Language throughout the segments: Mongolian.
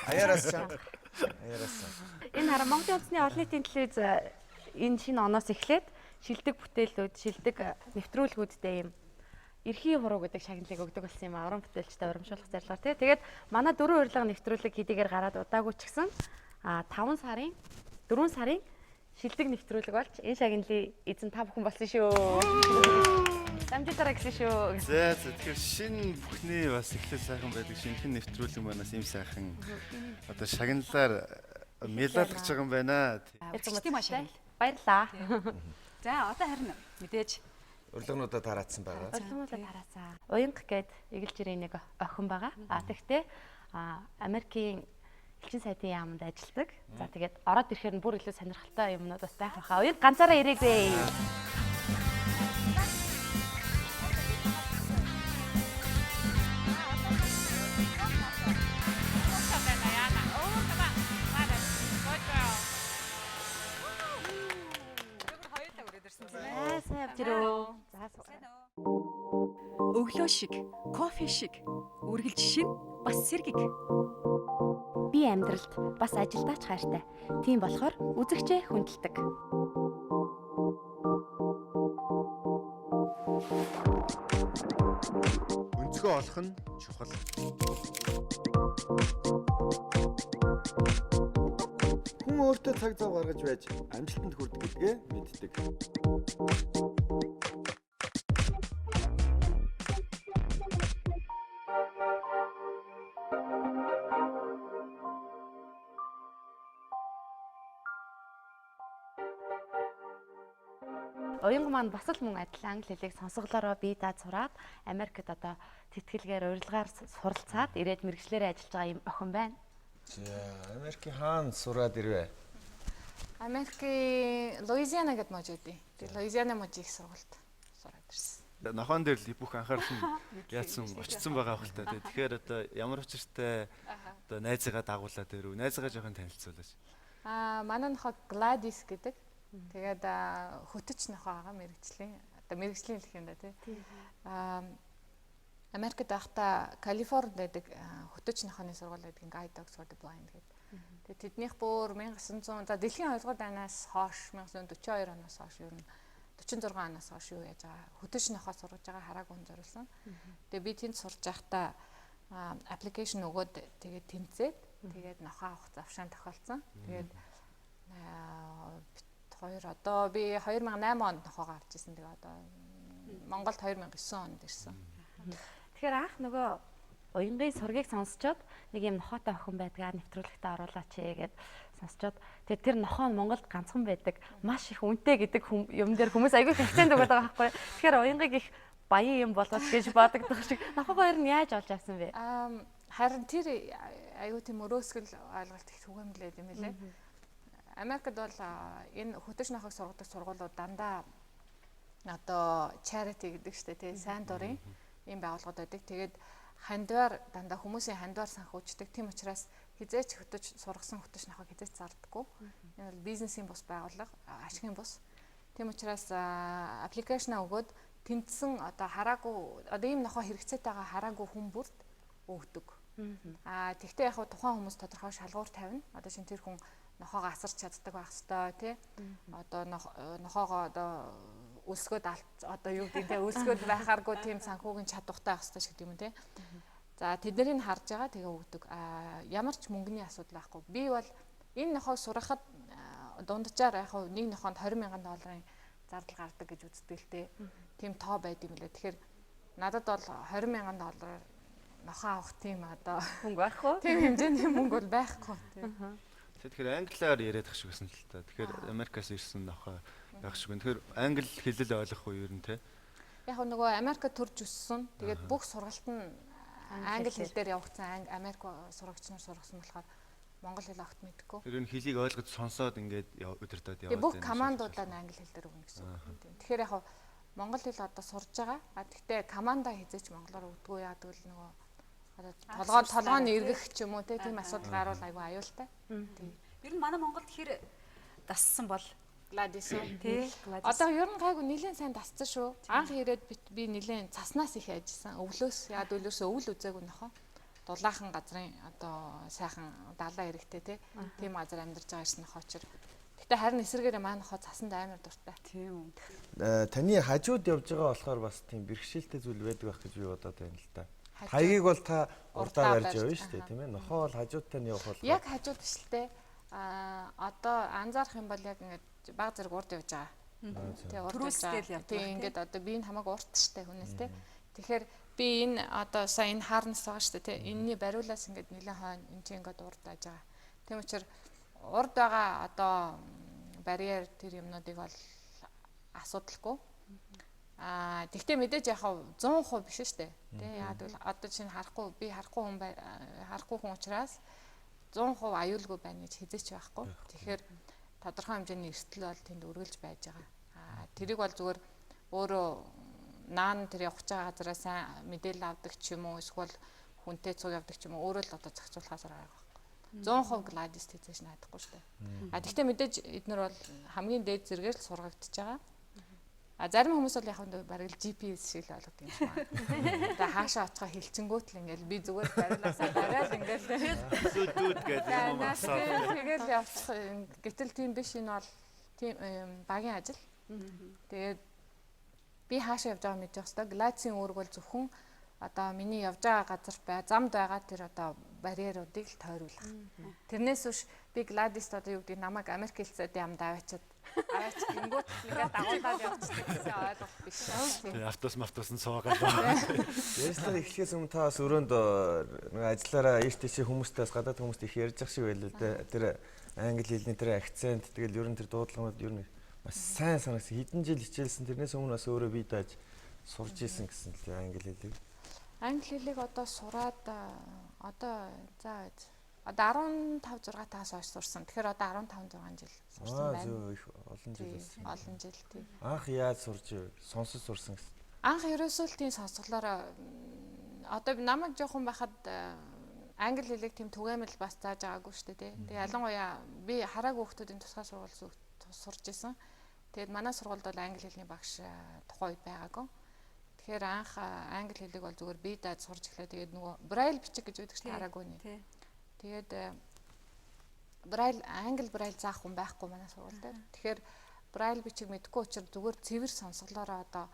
Аяараасан. Энэ хараа Монголын үндэсний олон нийтийн телевиз энэ шинэ оноос эхлээд шилдэг бүтээлүүд, шилдэг нэвтрүүлгүүдтэй юм эрхийн хуруу гэдэг шагналыг өгдөг болсон юм аа. Уран бүтээлчтэй урамшуулах зорилгоор тий. Тэгээд манай 4 урилга нэвтрүүлэг хэдийгээр гараад удаагүй ч гэсэн 4 сарын шилдэг нэвтрүүлэг болж энэ шагналын эзэн та бүхэн болсон шүү. Дамжуулаарай гэсэн шүү. За тэгэхээр шинэ бүхний бас эхлэл сайхан байдаг шинэхэн нэвтрүүлэг манаас юм сайхан одоо шагналаар мэлалгаж байгаа юм байна. Тийм ашиг. Баярлаа. За одоо харин мэдээж Урилгануудаа тараацсан байгаа. Урилгануудаа тараасан. Уянга гээд эгэлж ирэх нэг охин байгаа. Тэгтээ Америкийн элчин сайдын яамд ажилладаг. За тэгээд ороод ирэхээр нь бүр илүү сонирхолтой юмнууд бас байх байхаа. Уянга ганцаараа ирээгүй. өглөө шиг, кофе шиг, үргэлж шин бас сэргэг. Би амьдралд бас ажилдаач хайртай. Тийм болохоор үзэгчээ хүндэлдэг. Өнцгөө олох нь чухал. Хүн өөртөө цаг зав гаргаж байж амжилтанд хүрдэг гэдгээ мэддэг. Уянга маань бас л мөн адилхан англи хэлийг сонсголоороо бие даад сураад Америкт одоо тэтгэлгээр урилгаар суралцаад ирээд мэргэжлэрээ ажиллаж байгаа юм охин байна. За, Америкийн хаана сураад ирвэ? Америкийн Луизиана гэдэг мужид үү. Тэгээ Луизиана мужийн их сургуульд сураад ирсэн. Нохоон дээр л бүх анхаарал нь яатсан очсон байгаа хэл та. Тэгэхээр одоо ямар учиртай одоо найзыгаа дагуулад ирв. Найзыгаа жоохон танилцуулаач. Манай нохоо Gladys гэдэг. Тэгээд хөтөч нохоо байгаа мэрэгжлийн. Одоо мэрэгжлийн гэх юм да тий. Америкт байхдаа Калифорнид байдаг хөтөч нохооны сургууль байдаг Guide Dogs for the Blind гэдэг. Тэгээд тэднийх бүр 1900 за дэлхийн 2 дугаар дайнаас хойш 1942 оноос хойш ер нь 46 оноос хойш юу яаж байгаа хөтөч нохоо сургаж байгаа хараагүй хүн зориулсан. Тэгээд би тэнд сурж байхдаа аппликейшн өгөөд тэгээд тэмцээд тэгээд нохоо авах завшаан тохиолдсон. Тэгээд одоо би 2008 онд нохоогоо авч ирсэн. Тэгээ одоо Монголд 2009 онд ирсэн. Тэгэхээр анх нөгөө уянгийн сургийг сонсчоод нэг юм нохоотой охин байдгаа нэвтрүүлэгтээ оруулаач гэгээд сонсчоод тэгээд тэр нохоо нь Монголд ганцхан байдаг маш их үнэтэй гэдэг юм дээр хүмүүс аягүй хэмцээнд өгöd байгаа байхгүй. Тэгэхээр уянгыг их баян юм болоод гэж бодогдох шиг нохоогоо ер нь яаж олж авсан бэ? Харин тэр аягүй тийм өрөөсгөл ойлголт их түгээмлээд юм лээ. Америкт бол энэ хөтөч нохоог сургадаг сургуулиуд дандаа одоо charity гэдэг штэ тий сайн дурын ийм байгууллагууд байдаг. Тэгээд хандвар дандаа хүмүүсийн хандвар санхүүждэг. Тийм учраас хизээч хөтөч сургасан хөтөч нохоог хизээч зардаггүй. Энэ бол бизнесийн бус байгууллага, ашигын бус. Тийм учраас аппликейшн өгөөд тэмцсэн одоо хараагүй одоо ийм нохоо хэрэгцээтэйгээ хараагүй хүн бүрд өгдөг. Тэгтээ яг тухайн хүмүүс тодорхой шалгуур тавина. Одоо шинэ тэр хүн нохоогоо асарч чаддаг байх хэвээр тий. Одоо нохоогоо одоо өлсгөөд одоо юу гэдэг те өлсгөөд байхааргүй тийм санхүүгийн чадвартай байх хэвээр юм тий. За тэднийг харж байгаа тэгээ өгдөг. Ямар ч мөнгөний асуудал байхгүй. Би бол энэ нохоог сурахад дунджаар яг нэг нохоонд $20,000 зардал гардаг гэж үздэг л дээ. Тийм тоо байд юм лээ. Тэгэхээр надад бол $20,000 нохоо авах тийм одоо Мөнгө байхгүй. Тийм хэмжээний мөнгө бол байхгүй тий. Тэгэхээр англиар яриад ах шиг гэсэн л та. Тэгэхээр Америкаас ирсэн нохоо яг шиг. Тэгэхээр англи хэлэл ойлгох уу ер нь те? Яг нөгөө Америкт төрж өссөн. Тэгээд бүх сургалт нь англи хэл дээр явагдсан. Америк сурагч нар сургасан болохоор монгол хэл огт мэдэхгүй. Тэр нь хэлийг ойлгож сонсоод ингээд өдөртөөд яваад. Тэгээд бүх командуудаа англи хэл дээр өгнө гэсэн үг. Тэгэхээр яг монгол хэл одоо сурж байгаа. Гэхдээ команда хизээч монголоор өгдөггүй яадаг л нөгөө толгойн эргэх ч юм уу тийм асуудал гарвал айгүй аюултай. Ер нь манай Монголд хэр дассан бол Gladys тий. Одоо ер нь гайгүй нэлээд сайн дасцсан шүү. Анх ирээд би нэлээд цаснаас их ажилласан. Өвлөөс яад өвлөөсөө өвл үзээгүй нөхөө. дулаахан газрын одоо сайхан далайн эрэгтэй тийм газар амьдарч байгаа шин нохоочор. Гэтэ харин эсрэгээр маань нохоо цасанд амар дуртай. Тийм. Таны хажууд явж байгаа болохоор бас тийм бэрхшээлтэй зүйл байдаг байх гэж би бодоод байна л да. Хаягийг бол та урдаа барьж явна шүү дээ, тийм ээ. Нохоо бол хажуудтай нь явах бол Яг хажууд биш л те. Одоо анзаарах юм бол яг ингээд баг зэрэг урд явж байгаа. Тэгээ урд Түрүүлсгээл явдаг. Тэгээ ингээд одоо би энэ хамаагүй урт штэ хүнээс те. Тэгэхээр би энэ одоо сая энэ харнас байгаа штэ те. Энэний бариулаас ингээд нэлээд хойно энэ чинь ингээд урд байж байгаа. Тийм учраас урд байгаа одоо барьер тэр юмнуудыг бол асуудалгүй. Тэгтээ мэдээж яг 100% биш шүү дээ. Тэ яа гэвэл одоо чинь харахгүй хүн учраас 100% аюулгүй байна гэж хизээч байхгүй. Тэгэхээр тодорхой хэмжээний эрсдэл бол тэнд үргэлж байж байгаа. Тэрийг бол зүгээр өөрөө наан тэр явж байгаа газараа сайн мэдээлэл авдаг ч юм уу эсвэл хүнтэй цуг явдаг ч юм уу өөрөө л одоо зохицуулахаас байгаа байхгүй. 100% гладист хизээч найдахгүй шүү дээ. Тэгтээ мэдээж эднэр бол хамгийн дээд зэрэгээр л сургагдчихж байгаа. Зарим хүмүүс бол яг нь бараг л GPS шиг л болгодог юм шиг байна. Тэгээ хаашаа очихоо хэлчингүүт л ингээл би зүгээр барилаасаа барайл ингээл Дүүд гэдэг юм асаа. тэгэл явчих. Гэтэл тийм биш, энэ бол тийм багийн ажил. Тэгээд би хаашаа явж байгааг мэдэх хэвээр глацийн үүрэг бол зөвхөн одоо миний явж байгаа газар замд байгаа тэр одоо барьеруудыг л тойруулах. Тэрнээс биш би гладист одоо юу гэдэг намайг Америк хэлцээд юм даваачаад гингүүт ингээд дагуулаад явчихдаг гэсэн ойлголт биш. Автобус суугаад. Ярьслаар эхлэхээс өмнө та бас өрөөнд нэг ажиллаараа ийш тийш хүмүүстэй гадаад хүмүүстэй их ярьж ах шиг байлаа л да. Тэр англи хэлний тэр акцент тэгэл ер нь тэр дуудлагууд ер нь бас сайн санагсан. Хэдэн жил хичээлсэн тэрнээс өмнө бас өөрөө бие дааж сурж исэн гэсэн л англи хэлийг. Англи хэлийг одоо сураад одоо 15 6 таас хойш сурсан. Тэгэхээр одоо 15 6 жил сурсан байна. Их олон жил болсон. Олон жил тийм. Анх яаж сурж сонсож сурсан гэсэн. Анх ерөөсөө л тийм сонсголоор одоо намайг жоохон байхад англи хэлийг тийм түгээмэл бас зааж байгаагүй шүү дээ. Тэгээ ялангуяа би хараагүй хүмүүсийн тусгай сургууль сурж исэн. Тэгээд манай сургуульд бол англи хэлний багш тухайн үед байгаагүй. Тэгэхээр анх англи хэлийг бол зүгээр би даад сурж эхлэв. Тэгээд нөгөө braille бичиг гэж үүдэг чинь хараагүй нэ. Тэгээд англи braille заах хүн байхгүй манай сургууль дээр. Тэгэхээр braille бичиг мэдгүй учраас зүгээр цэвэр сонсголоороо одоо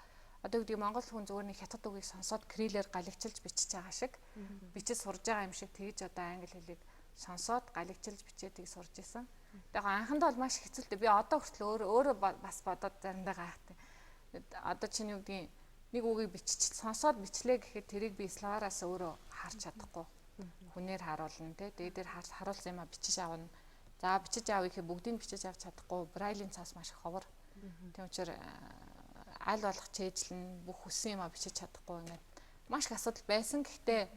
гэдэг Монгол хүн зүгээр нэг хятад үгийг сонсоод крилээр галагчилж бичиж байгаа шиг бичиж сурж байгаа юм шиг тэгж одоо англи хэлийг сонсоод галагчилж бичээд тийг сурж исэн. Тэгэхээр анхандаа бол маш хэцүүлтэй. Би одоо хүртэл өөрөө бас бодоод заримдаа гайхдаг. Одоо чинь юу гэдгийг нэг үгийг сонсоод бичлээ гэхэд тэрийг би словараас өөрөө харж чадахгүй. Хүнээр харуулна тий. Тэгээд дээр харуулсан юм а бичиж авна. За бичиж авъя гэхэд бүгдийг бичиж авч чадахгүй. Брайлийн цаас маш их ховор. Тийм учраас аль болох чэйжлэн бүх хүссэн юм а бичиж чадахгүй ингээд маш их асуудал байсан. Гэхдээ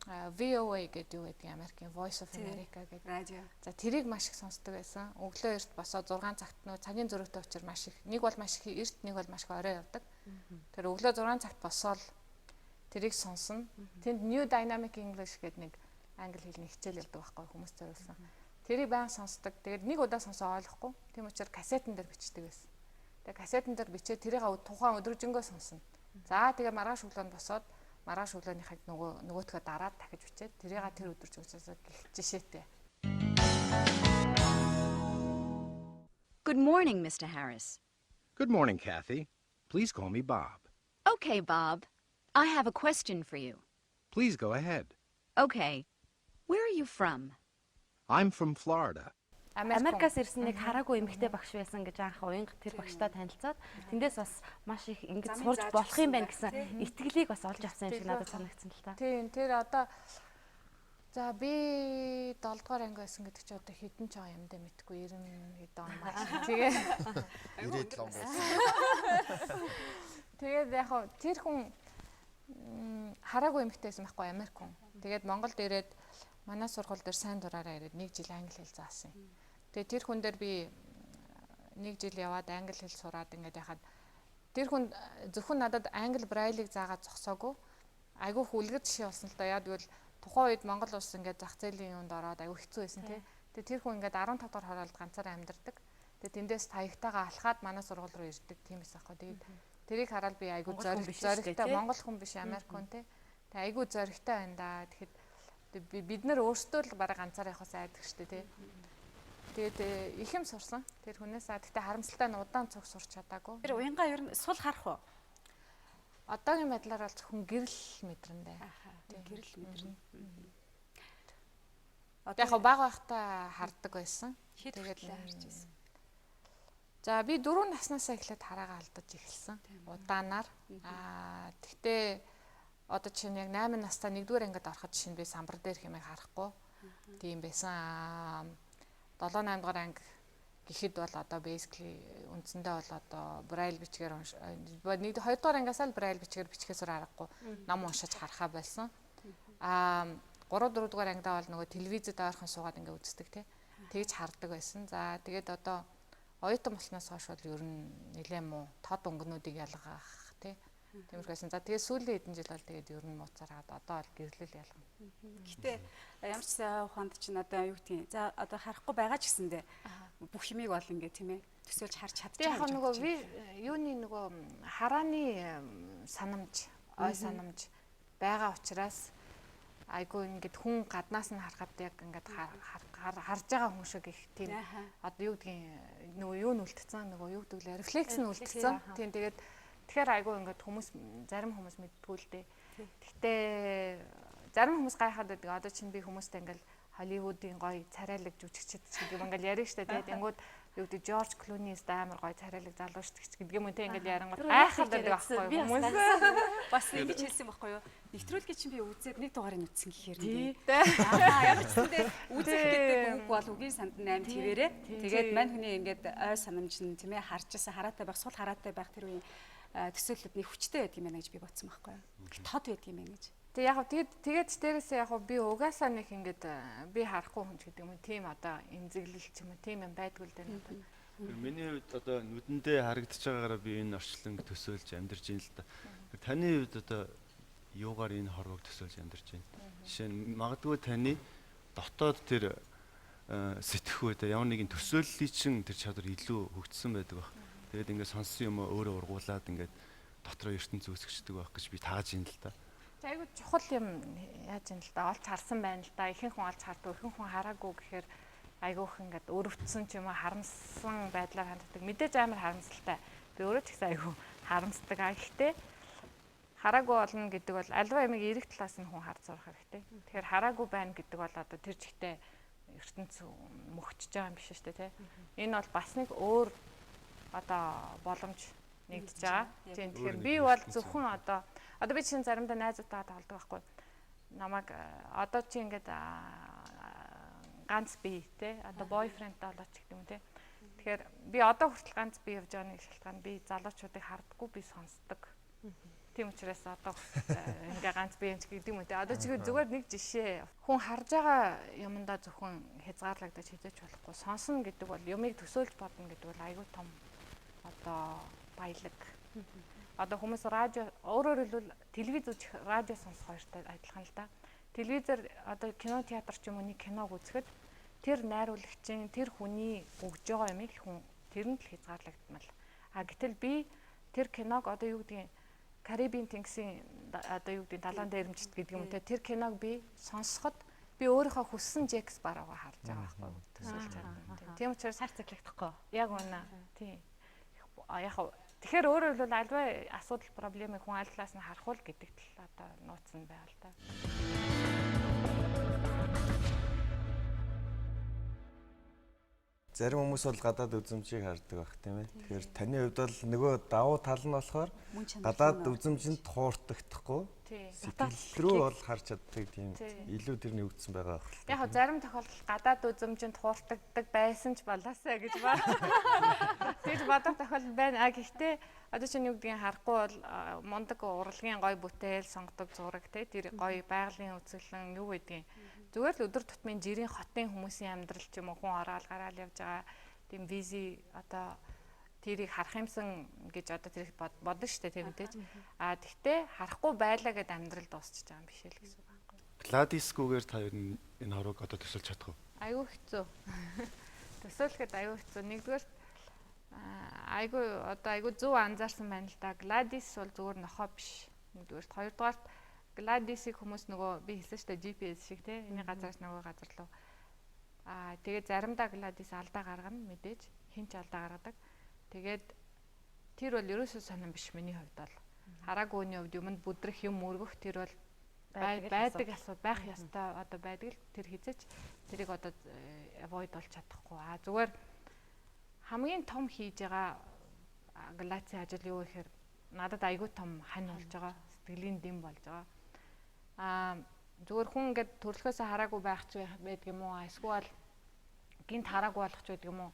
VOA гэдэг юу гэдэг Америкийн Voice of America гэдэг радио. За тэрийг маш их сонсдог байсан. Өглөө эрт босоо 6 цагт нөө цагийн зөрүүтэй учраас маш их нэг бол маш их эрт нэг бол маш их орой явдаг. Тэр өглөө 6 цагт босоод тэрийг сонсно. Тэнд New Dynamic English гэдэг нэг англи хэлний хичээл явдаг байхгүй хүмүүс зориулсан. Тэрийг баян сонсдог. Тэгээд нэг удаа сонсоо ойлгохгүй. Тийм учраас кассетэн дээр бичдэг байсан. Тэгээд кассетэн дээр бичээ тэрийг тухайн өдрөжингөө сонсно. За тэгээ маргааш өглөө нь босоод маргааш өглөөнийхийг нөгөөтгөө дараад дахиж бичээд тэрийг тэр өдөр зүгсээс гэлж жишээтэй. Good morning, Mr. Harris. Good morning, Kathy. Please call me Bob. Okay, Bob. I have a question for you. Please go ahead. Okay. Where are you from? I'm from Florida. Америкаас ирсэн нэг хараагүй эмэгтэй багш байсан гэж анх уянга тэр багштай танилцаад тэндээс бас маш их ингэж сурж болох юм байна гэсэн итгэлийг бас олж авсан юм шиг надад санагдсан л та. Тийм, тэр одоо за би 7 дугаар анги байсан гэдэг чи одоо хэдэн ч юм дэ мэдгүй 90 хэдэн он байна. Тэгээ 97 он болсон. Тэгээд яг тэр хүн хараагүй эмэгтэй байсан байхгүй Америк хүн. Тэгээд Монголд ирээд манай сургууль дээр сайн дураараа ирээд 1 жил англи хэл заасан юм. Тэгээ тэр хүн дээр би 1 жил яваад англи хэл сураад ингээд яхад тэр хүн зөвхөн надад англи брайлийг заагаад зогсоогүй. Айгүй хүлгэр жишээ болсон л да. Яг гэвэл тухайн үед Монгол улс ингээд зах зээлийн юунд ороод айгүй хэцүү байсан тий. Тэгээ тэр хүн ингээд 15 дахь хороолд ганцаараа амьдардаг. Тэгээ тэндээс таягтайгаа алхаад манай сургууль руу ирдэг тийм эсэх байхгүй. Тэгээд тэрийг хараад би айгүй зоригтой Монгол хүн биш Америк хүн тий. Тэгээ айгүй зоригтой байна да. Тэгэхэд Тэгээ бид нар өөрсдөө л бараг ганцаараа явахаас айдаг штэ тий. Тэгээд их юм сурсан. Тэр хүнээс гэхдээ харамсалтай нь удаан цуг сурч чадаагүй. Тэр уянга ер нь сул харах уу? Одоогийн байдлаар бол зөвхөн гэрэл мэдрэндээ. Гэрэл мэдрэн. Одоо яг бага байхдаа харддаг байсан. Тэгээд харж байсан. За би 4 наснасаа эхлээд хараагаа алдаж эхэлсэн. Удаанаар. Тэгтээ одоо чинь яг 8 настай 1-р ангид ороход чинь би самбар дээр хэмээг харахгүй. Тийм байсан. 7-8 дугаар анги гэхэд бол одоо basically үндсэндээ бол одоо braille бичгээр 1-2 дугаар ангиасаа л braille бичгээр бичгээс аргагүй ном уншиж харахаа болсон. 3-4 дугаар ангидаа бол нөгөө телевизэд ойрхон суугаад ингээ үздэг тий. Тэгж хардаг байсан. За тэгээд одоо оюутан болсноос хойш бол ер нь нэлээд муу тод өнгөнүүдийг ялгах тий. Тиймэрхүүсэн. За тэгээд сүүлийн хэдэн жил бол тэгээд ер нь мууцараад одоо бол гэрлэл ялгана. Гэтэ ямар ч ухаанд чинь одоо юу гэдгийг за одоо харахгүй байгаа ч гэсэндээ бүх юмыг бол ингээ тийм ээ төсөөлж харж чадчих. Яг нөгөө юуны нөгөө харааны санамж, ой санамж байгаа учраас айгүй ингээд хүн гаднаас нь харахад яг ингээд харж байгаа хүн шиг их тийм одоо юу гэдгийг нөгөө юу нь үлдсэн нөгөө юу гэдэг лээ рефлекс нь үлдсэн. Тийм тэгээд тэгэхээр айгүй ингээд хүмүүс зарим хүмүүс мэддгүү л дээ. Гэхдээ зарим хүмүүс гайхаад байдаг. Одоо чинь би хүмүүстэй ингээд Холливуудын гоё царайлаг жүжигчд гэдэг юм ингээд ярих штэ тэгээд тэнгууд юу гэдэг Жорж Клуни's амар гоё царайлаг залуу штэ гэдэг юм те ингээд ярангууд гайхаад байдаг аахгүй хүмүүс. Бас ингэж хэлсэн байхгүй юу? Нэвтрүүлгээ чинь би үзээд нэг дугаарыг үтсэн гэхээр тийм. Ямар ч үсэндээ үзэх гэдэг үг бол үгийн санд 8 твэрээ. Тэгээд мань хүний ингээд ой санамж нь тийм ээ харжсан хараатай байх, сул хараатай байх тэр үеийн төсөөлөлд нэг хүчтэй байдаг юм байна гэж би бодсон байхгүй юу? Тод байдаг юм байна гэж. Тэг яг тэгээд дээрээсээ яг би угаасаа нэг ингээд би харахгүй хүн ч гэдэг юм тийм одоо эмзэглэл ч юм уу тийм юм байдгүй л дээ надад. Миний хувьд одоо нүдэндээ харагдаж байгаагаараа би энэ орчлон төсөөлж амьдарч байна л да. Таны хувьд одоо юугаар энэ хорвог төсөөлж амьдарч байна? Жишээ нь магадгүй таны дотоод тэр сэтгэх үед ямар нэгэн төсөөллийн чинь тэр чадвар илүү хөгжсөн байдаг баг. Тэгээд ингээд сонссон юм өөрөө ургуулад ингээд дотроо ертөнц үүсгэждэг байх гэж би тааж ин л да. Айгуу чухал юм яаж юм л да. Олж харсан байна л да. Ихэнх хүн олж харддаг, ихэнх хүн хараагүй гэхээр айгуух ингээд өрөвдсөн ч юм уу харамссан байдлаар ханддаг. Мэдээж амар харамсалтай. Би өөрөө ч гэсэн айгуу харамсдаг. Гэхдээ хараагүй болно гэдэг бол альва ямиг эрэг талаас нь хүн харж сурах хэрэгтэй. Тэгэхээр хараагүй байна гэдэг бол одоо тэр жигтэй ертөнц мөхчж байгаа юм биш шүү дээ тий. Энэ бол бас нэг өөр одоо боломж нэгдэж байгаа. Тийм тэгэхээр би бол зөвхөн одоо би чинь заримдаа найзуудтай тоглодог байхгүй. Намайг одоо чи ингээд ганц бие те одоо бойфрендтэй болооч гэдэг юм те. Тэгэхээр би одоо хүртэл ганц бие явж байгаа нэг шалтгаан би залуучуудыг хардггүй би сонсдог. Тийм учраас одоо ингээ ганц бие юмч гэдэг юм те. Одоо чи зүгээр нэг жишээ хүн харж байгаа юмдаа зөвхөн хязгаарлагдаж хизээч болохгүй. Сонсно гэдэг бол юмыг төсөөлж бодно гэдэг бол айгүй том одоо баялаг. Одоо хүмүүс радио өөрөөр хэлбэл телевиз үзэх радио сонсох хоёртой адилхан л да. Телевизээр одоо кино театр ч юм уу нэг киног үзэхэд тэр найруулагчийн тэр хүний өгж байгаа юмыг хүн тэрэнд л хязгаарлагдмал. Гэтэл би тэр киног одоо юу гэдгийг Карибын тэнгисийн одоо юу гэдгийг далайн дээрэмжт гэдэг юм те тэр киног би сонсоход би өөрийнхөө хүссэн Джекс баруугаа харж байгаа байхгүй төсөөлж чадна. Тийм учраас Сар циклэгдэхгүй. яг үнэ. Тийм. Яг тэгэхээр өөрөөр хэлбэл альва асуудал проблемыг хүн аль талаас нь харах уу гэдэгт л одоо нууцсан байга л та. Зарим хүмүүс бол гадаад үзмжийг хардаг байх тийм ээ. Тэгэхээр таны хувьд бол нөгөө давуу тал нь болохоор гадаад үзмжинд хуурдахдахгүй сэтгэл рүү бол харж чаддаг тийм илүү тэр нэгдсэн байгаа байх. Яг зарим тохиолдолд гадаад үзмжинд хуурдагддаг байсан ч болоосаа гэж байна. Тэгж бодох тохиолдол байна. Гэхдээ одоо чинь юу гэдгийг харахгүй бол мундаг урлагийн гой бүтээл сонгодог зураг те тэр гой байгалийн үзэсгэлэн юу гэдгийг зүгээр л өдөр тутмын жирийн хотын хүмүүсийн амьдрал ч юм уу хүн ороод гараал явж байгаа тийм визи одоо тэрийг харах юмсан гэж одоо тэр бодно шүү дээ тийм мэдээж. Тэгтээ харахгүй байлаа гэд амьдрал дуусчихж байгаа юм биш л гэсэн үг байхгүй. Гладискүүгээр та ер нь энэ хорвог одоо төсөлж чадах уу? Айгүй хэцүү. Төсөөлөхөд айгүй хэцүү. Нэгдүгээр айгүй зөв анзаарсан байна л да. Гладис бол зүгээр нохоо биш. Нэгдүгээр хоёрдугаар Gladys-ийг хүмүүс нөгөө би хэлсэн шүү дээ GPS шиг те энэ газараас нөгөө газар руу тэгээд заримдаа Gladys алдаа гаргана мэдээж хинч алдаа гаргадаг. Тэгээд тэр бол ерөөсөө сонирн биш миний хувьд бол. Хараагүй үний хувьд юмд бүдрэх юм өргөх тэр бол байдаг асуудал байх ёстой одоо байдаг л тэр хизээч тэрийг одоо avoid болж чадахгүй. Зүгээр хамгийн том хийж байгаа Gladys ажил юу гэхээр надад айгүй том хань болж байгаа. Сэтгэлийн дэм болж байгаа. Зүгээр хүн ингээд төрөлхөөсөө хараагүй байх ч байдаг юм уу? Эсвэл гинт хараагүй болох ч байдаг юм уу?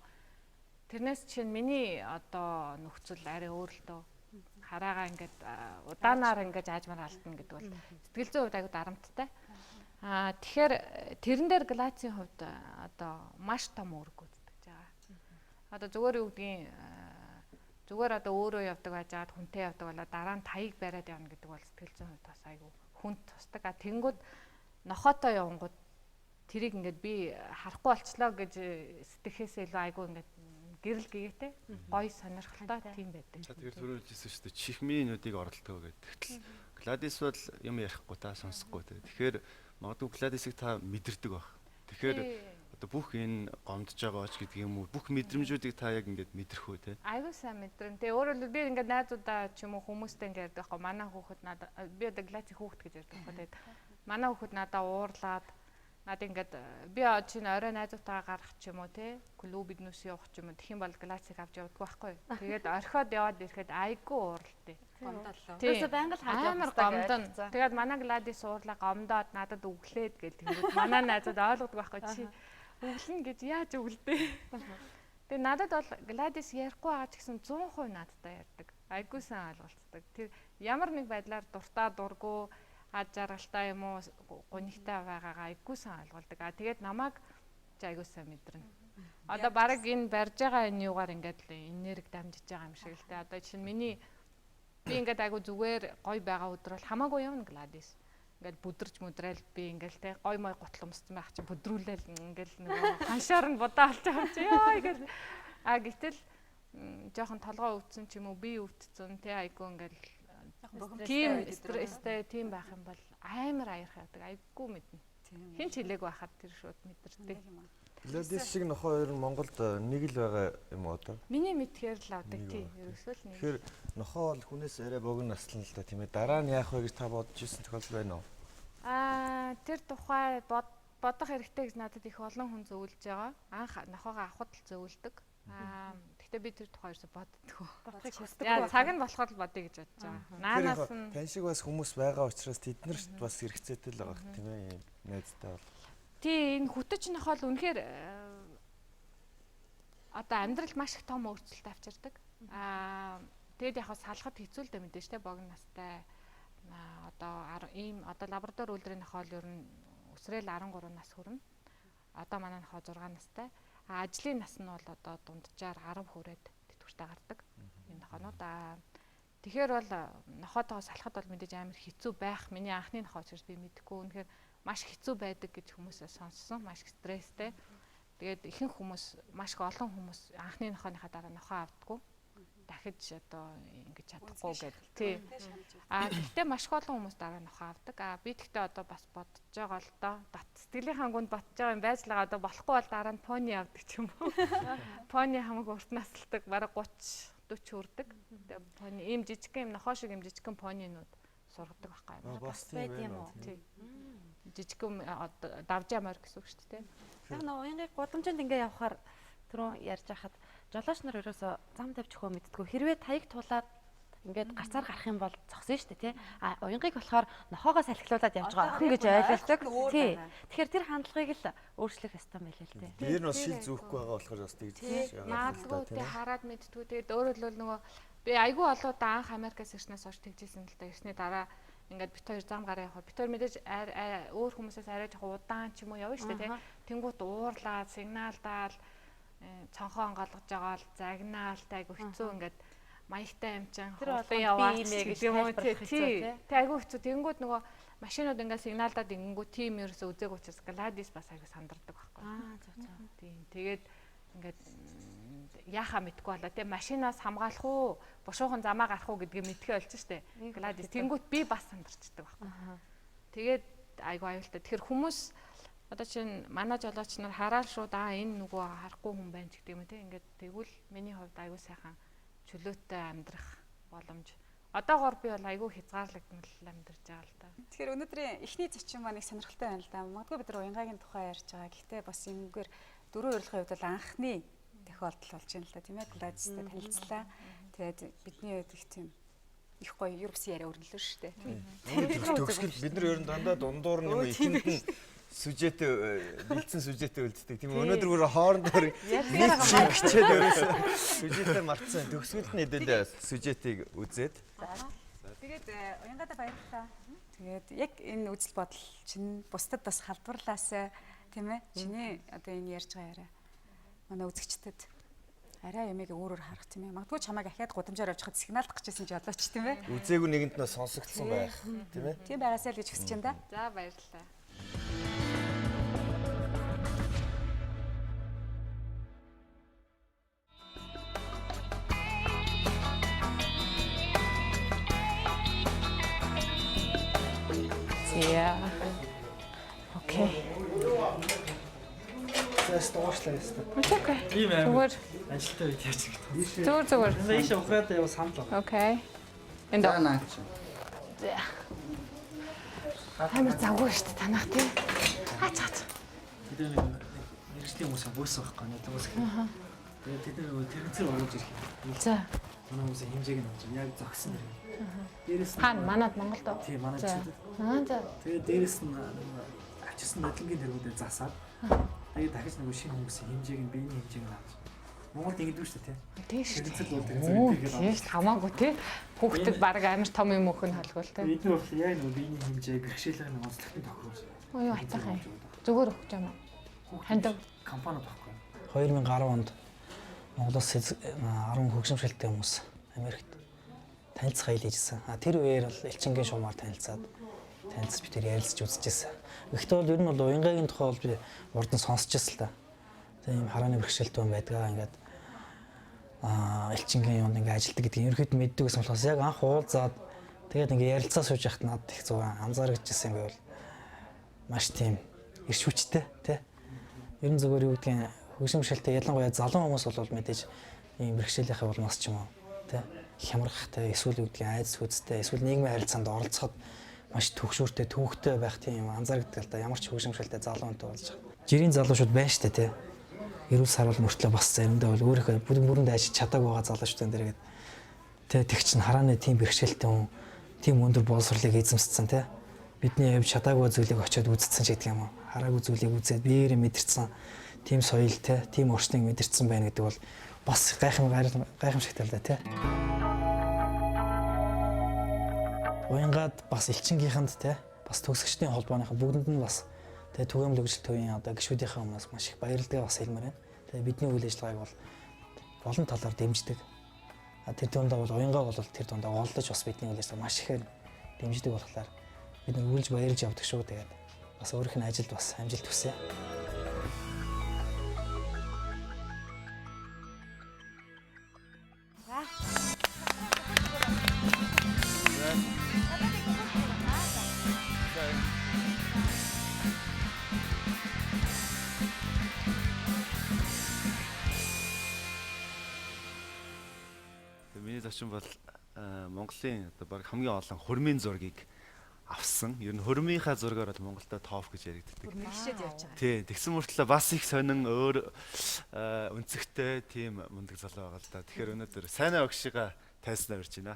Тэрнээс чинь миний одоо нөхцөл арай өөр л дөө. Хараагаа ингээд удаанаар ингээд аажмаар алдна гэдэг бол сэтгэл зүйн хувьд айгүй дарамттай. Тэгэхээр тэрэн дээр Gladys-ийн хувьд одоо маш том үүрэг гүйцэтгэж байгаа. Одоо зүгээр юу гэдгийг зүгээр одоо өөрөө явдаг байжгаад хүнтэй явдаг болоо дараа нь таяг бариад явна гэдэг бол сэтгэл зүйн хувьд бас айгүй хүнд тусдаг. Тэнгүүд нохотой явангууд тэрийг ингээд би харахгүй болчлоо гэж сэтгэхээсээ илүү айгүй ингээд гэрэл гээтэй гоё сонирхолтой тийм байдаг. За тэгэхээр түрүү хэлжсэн шүү дээ чихмийнүүдийг оролдгоо гэдэг. Тэгтэл Gladys бол юм ярихгүй та сонсохгүй те. Тэгэхээр магадгүй Gladys-ийг та мэдэрдэг байх. Тэгэхээр одоо бүх энэ гомдож байгаа ч гэдэг юм уу бүх мэдрэмжүүдийг та яг ингээд мэдэрх үү те. Айгуу сайн мэдрэн. Тэгээ өөрөөр би ингээд найзуудаа ч юм уу хүмүүстэй ингээд ярьдаг байхгүй манай хүүхэд надад би одоо Gladys хүүхэд гэж ярьдаг байхгүй. Тэгээд манай хүүхэд надад уурлаад над ингээд би чинь орой найзуудтайгаа гарах ч юм уу те клуб биднээс явах ч юм уу тэгэх юм бол Gladys-ыг авч явдаг байхгүй. Тэгээд орхиод яваад ирэхэд айгүй ууралтай. Гомдолоо. Тэрээс банга л хаад амар гомдон. Тэгээд манай Gladys уурлаа гомдоод надад өглээд гэл тэгээд манай найзууд ойлгодог байхгүй чи өглөн гэж яаж өглөдөө. Тэгээд надад бол Gladys ярихгүй байгаа ч гэсэн 100% надтай ярьдаг. Айгүй сайн ойлголцдог. Тэр ямар нэг байдлаар дуртай дургу ад жаргалтай юм уу гонигтай байгаагаа айгүй сайн ойлголдог. Тэгээд намайг ч айгүй сайн мэдрэнэ. Одоо баг энэ барьж байгаа энэ юугаар ингээд энерги дамжиж байгаа юм шиг л те. Одоо чинь миний би ингээд айгүй зүгээр гоё байгаа өдөр бол хамаагүй явна Gladys. Ингээд бүдэрч мүдрээл би ингээл те гой мой гутал өмссөн байх чи бүдрүүлээл ингээл нөгөө ханшаар нь будаа олж байгаа чи яа гэл гэтэл жоохон толгой өвдсөн ч юм уу би өвдсөн те айгүй ингээл тийм стресстэй тийм байх юм бол амар аярах яадаг айгүй мэднэ. Хин ч хэлээг байхад тэр шууд мэдэрдэг. Gladys шиг нохоо ер нь Монголд нэг л байгаа юм уу одоо? Миний мэдхээр л авдаг тийм ерөөсөө л нэг. Тэгэхээр нохоо бол хүнээс арай богино наслан л та тийм ээ. Дараа нь яах вэ гэж та бодож ирсэн тохиолдол байна уу? Тэр тухай бодох хэрэгтэй гэж надад их олон хүн зөвлөж байгаа. Анх нохоогоо авахд л зөвлөдөг. Гэхдээ би тэр тухай ерөөсө боддоггүй. Бодохыг хүсдэг. Яа цаг нь болохоор л бодъё гэж бодож байгаа. Наанаас нь тань шиг бас хүмүүс байгаа учраас тэднэрт бас хэрэгцээтэй л байгаа тийм ээ. Найзтай бол. Тий энэ хүтэж нохол үнэхээр одоо амьдрал маш их том өөрчлөлт авчирдаг. Тэгэд яг салахад хэцүү л дээ мэдээж те богино настай одоо лаборатори үйлдвэрийн нохол ер нь өсрөөл 13 нас хүрнэ. Одоо манай нохоо 6 настай. Ажлын нас нь бол одоо дунджаар 10 хүрээд тэтгэвртэй гардаг. Энэ нохоонууд тэгэхээр бол нохоотойгоо салахад бол мэдээж амар хэцүү байх. Миний анхны нохоо ч би мэдэхгүй. Үнэхээр маш хэцүү байдаг гэж хүмүүсээ сонссон. Маш стресстэй. Тэгээд ихэнх хүмүүс маш их олон хүмүүс анхны нохооныхаа дараа нохоо авдаггүй. Дахиж одоо ингэж чадахгүй гэдэг. Тий. Гэхдээ маш их олон хүмүүс дараа нохоо авдаг. Би тэгтээ одоо бас бодож байгаа л доо. Сэтгэлийнхаа гүнд бодож байгаа юм байж л байгаа. Одоо болохгүй бол дараа нь пони авдаг ч юм уу. Пони хамаагүй урт насалдаг. Бараг 30 40 хүрдэг. Тэгээ пони ийм жижигхэн юм нохоо шиг юм жижигхэн понинууд сургадаг байхгүй юм. Бас тийм юм уу? Тий. Жижигхэн давжаамаар гэсэн үг шүү дээ. Яг нэг уянгийн гудамжинд ингээ явхаар түрүүн ярьж хахад жолооч нар ерөөсө зам тавьж өгөө мэддэггүй. Хэрвээ таяг тулаад ингээд гарцаар гарах юм бол зогсно шүү дээ тий. Уянгийг болохоор нохоогоо салхилуулаад явж байгаа охин гэж ойлгуулдаг. Тий. Тэгэхээр тэр хандлагыг л өөрчлөх ёстой юм байл л тий. Тэр нь бас шил зүүхгүй байгаа болохоор бас тэгж байгаа. Маадгүй тий хараад мэдтгүү. Тэгээд өөрөө л нөгөө би айгүй олоод анх Америкаас ирснээс хойш тэгжсэн л да. Ирсний дараа ингээд бит хоёр зам гараа явах. Бит хоёр мэдээж өөр хүмүүсээс арай жоохон удаан ч юм уу явна шүү дээ тий. Тэнгүүт уурлаад сигналдаал цонхоо онголгож байгаа л загнаалтай айгу хэцүү ингээд маягтай амчин хурдан яваад гэдэг юм уу тий. Тэг айгу хэцүү. Тэнгүүд нөгөө машинууд ингээд сигналдаад ингэнгүү тим ерөөсөө үзег учраас Gladys бас айгу сандардаг байхгүй. Тийм. Тэгээд ингээд яхаа мэдгүй болоо тий. Машинаас хамгаалах уу, бушуухан замаа гарах уу гэдгийг мэдхээ олж штэ. Gladys тэнгүүд би бас сандарчдаг байхгүй. Тэгээд айгу аюултай. Тэгэхээр хүмүүс одоо чинь манай жолооч нар хараад шууд энэ нөгөө харахгүй хүн байна ч гэдэг юм те. Ингээд тэгвэл миний хувьд айгу сайхан чөлөөтэй амьдрах боломж. Одоогоор би бол айгүй хязгаарлагдмал амьдарч байгаа л да. Тэгэхээр өнөөдрийн эхний зочин маань их сонирхолтой байна л да. Магадгүй бид нар уянгагийн тухай ярьж байгаа. Гэхдээ бас энэгээр дөрөв урилгын хувьд бол анхны тохиолдол болж байна л да. Тийм ээ. Гладистай танилцлаа. Тэгээд бидний хувьд их тийм их гоё ерөөс яриа өрнөлөө шүү дээ. Төгсгөл бид нар ер нь дандаа дундуур нэг ихэнд нь сүжээтэй бэлдсэн сүжээтэй үлддэг. Тийм өнөөдөр бүр хоорондоор нэг хичээд ерөөсөө сүжээтэй мартсан. Төгсгөлд нь хэдэлээ сүжээтийг үзээд. Тэгээд уянгадаа баярлалаа. Тэгээд яг энэ үзэл бодол чинь бусдад бас халдварлаасаа тийм ээ. Чиний одоо энэ ярьж байгаа яриа манай үзэгчдэд арай ямиг өөрөөр харах тийм ээ. Магадгүй чамайг ахаад гудамжаар авчихад сигналдах гэжсэн чи олооч тийм ээ. Үзээгүй нэгэнд нь сонсогдсон байх тийм ээ. Тийм байгаасаа л гэж хүсэж байна да. За баярлалаа. Yeah. Okay. Тэс тоошлаа яста. Okay. Тийм аа. Зүгээр. Ажилтаа үед ярьж байгаа. Зүгээр. Ийш ухаад яв санал. Okay. Энд Наач. амар завгүй шүү дээ танах тий. Хаач. Тэд нэг мэрэгчлийн хүмүүс бөөс байхгүй нэг уус. Тэгээд тэд нэг тэрэгцэр оруулж ирэх. За. Манай хүмүүсийн хэмжээг нь олж яг зогсон нэр. Дээрээс Хаана манад Монголд уу? тийм манай За. чинь. За. Тэгээд дээрээс нь ачсан бодлонгийн тэргүүдэд засаад тэгээд дахиж нэг шинэ хүмүүсийн хэмжээг нь биений хэмжээг нь авч. Монголд ингэдэж шүү дээ Тийм шүү дээ. тэрэгцэр бол тэрэгцэр Оо, тэгээд тийм хамаагүй тий. Хүүхдэд баг амар том юм өөхөн холгол тий. эдгээр бол яг нэг биений хэмжээг бэрхшээлээ нэг онцлогтой тохируулж. Ой юу хацаахан. Зүгээр өгч юм аа. Хандаг Компани баггүй. 2010 онд Монголоос 10 хөгжимшилтэй хүмүүс Америкт танилцах аялал хийжсэн. Тэр үеэр бол элчингийн шуумаар танилцаад бид тэр ярилцж үзчихсэн. Гэхдээ бол ер нь бол уянгагийн тухай бол би урд нь сонсчихсан л та. Тийм харааны бэрхшээлтэй хүн байдгаа ингээд элчингийн юунд ингээд ажилтдаг гэдгийг ерөөхдөө мэддэг гэсэн болохоос яг анх уулзаад тэгээд ингээд ярилцаа сууж яхад надад их зугаа анзаарчихсан юм байвал маш тийм ирч хүчтэй тий. Ер нь зөвөр юу гэдгийг хөгжимшилтэй ялангуяа залуу хүмүүс бол мэдээж ийм бэрхшээлийнхээ улмаас ч юм уу тий хямрахтай эсвэл юу гэдгийг айдас хүчтэй эсвэл нийгмийн харилцаанд оролцоход маш төгшөөртэй төвөгтэй байх тийм юм анзаардаг л да ямар ч хөгжимшилтэй залуу хүнтэй болж байгаа. Жирийн залуучууд байна штэ тий. Эрүүл саруул мөртлөө бас заримдаа бол өөрийнхөө бүрэн дайж чадаагүй байгаа залуучууд дээргээд тий тэг чин харааны тийм бэрхшээлтэй хүн тийм өндөр боловсролыг эзэмссэн тий. Бидний явж чадаагүй зүйлийг очиод үзсэн ч гэдэг юм уу. Хараагүй зүйлийг үзээд биеэрээ мэдэрсэн тийм соёл те, тийм орчныг мэдэрсэн байна гэдэг бол бас гайхамшигтай л да те. Уянгаад бас элчингийнхэнд те, бас төгсөгчдийн холбооныхан бүгдэнд нь бас тэгээ түгээмэл хөгжил төвийн одоо гишүүдийнхээ өмнөөс маш их баярлалаа бас хэлмээр байна. Тэгээ бидний үйл ажиллагааг бол олон талаар дэмждэг. Тэр дундаа бол уянгаа бол тэр дундаа олдож бас бидний үйл ажиллагааг маш ихээр дэмждэг болохоор бид нар үргэлж баярлж явдаг шүү. Тэгээд бас өөрийнх нь ажилд бас амжилт хүсье. Миний зочин бол Монголын одоо баг хамгийн олон хурмын зургийг авсан. Ер нь хурмынхаа зургаар бол Монголда топ гэж яригддаг. Мэргэшээд явж байгаа. Тий, тэгсэн мөртлөө бас их сонин өөр өнцөгтэй тийм мундаг залуу байгаа л да. Тэгэхээр өнөөдөр сайнаа өгшига тайснаа урьж байна.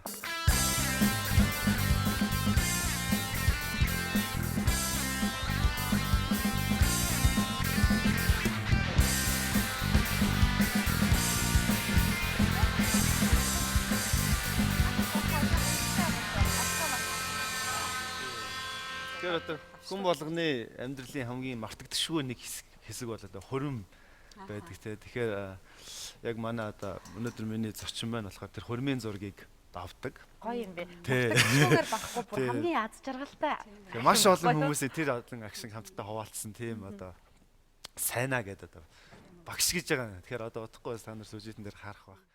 Тэгэхээр одоо хүн болгоны амьдралын хамгийн мартагдшгүй нэг хэсэг бол одоо хурим байдаг те. Тэгэхээр яг манай одоо өнөөдөр миний зочин байна болохоор тэр хурмын зургийг давдаг. Гоё юм бэ. Тий. Шүүгээр багхгүй бүр хамгийн аз жаргалтай. Тэгээ маш олон хүмүүсээ тэр олон агшин хамтдаа хуваалцсан тийм одоо сайнаа гэдэг одоо багш гэж байгаа. Тэгэхээр одоо удахгүй та нар сүжитэн дээр харах байх.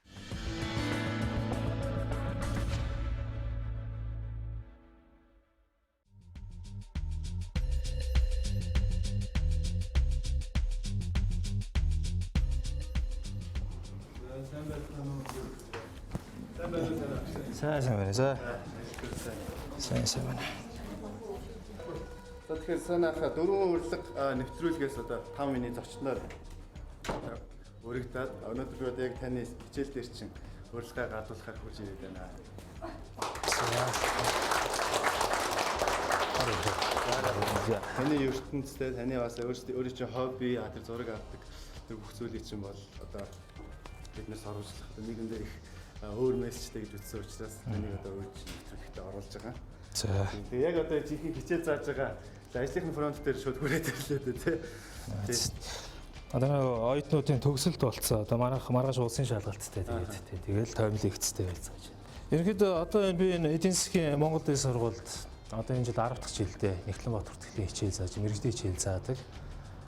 сайн байна. Сайн байна. Тэгэхээр санаахаа дөрвөн урилга нэвтрүүлгээс одоо 5 минут зочдноор өргөдөд өнөөдөр би одоо яг таны хичээл дээр чинь урилгаа гадуулахаар хүрч ирээд байна. Таны ертөнцтэй таны бас өөрийн чинь хобби тэр зураг авдаг тэр бүх зүйлийг чинь бол одоо биднээс оруулах нэгэн дээр их өөр мессежтэй гэж үзсэн учраас танийг одоо өөрч нэвтрүүлэгтээ оруулж байгаа. За. Тэгээ яг одоо жинхэнэ хичээл зааж байгаа ажлын фронт дээр шууд хүрээд ирлээ дээ тий. Одоо нэг оюутнуудын төгсөлт болцсон. Одоо маргааш улсын шалгалттай тэгээд тоймлогцтой байцгааж. Ерөнхийдөө одоо би энэ эдийн засгийн Монгол Дэд сургуульд одоо энэ жил 10 дахь жилдээ Эхлэнбаатар хүртэлтэй хичээл зааж, мэрэгжлийн хичээл заадаг.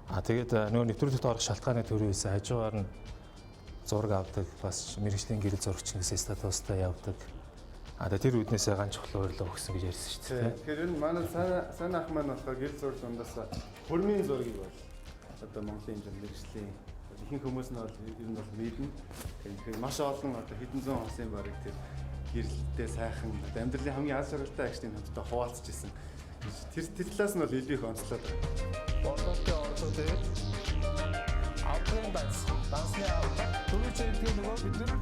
Тэгээд нөгөө нэвтрүүлэгт орох шалтгааны төрөөс хажуугаар нь зураг авдаг, бас мэрэгжлийн гэрэл зурагч гэсэн статустай явдаг. Тэр үднээсээ ганц чухал урилга өгсөн гэж ярьсан шүү дээ. Тэгэхээр энэ манай сайн ах маань болохоор гэрэл зураг дундаас хөрмийн зургийг бол одоо Монголын хэмжээнд мэрэгжлийн ихэнх хүмүүс нь бол ер нь бол мэднэ. Тэгэхээр маш олон одоо хэдэн зуун хосын барыг тэр гэрэлтэй сайхан одоо амьдралын хамгийн аз жаргалтай ажлын хамтдаа хуваалцж исэн. Тэр талаас нь бол илүү их онцлоод байна. Бодлогын ордоо дээр авдрын дансны түрүүчэйдгээ нөгөө бид нар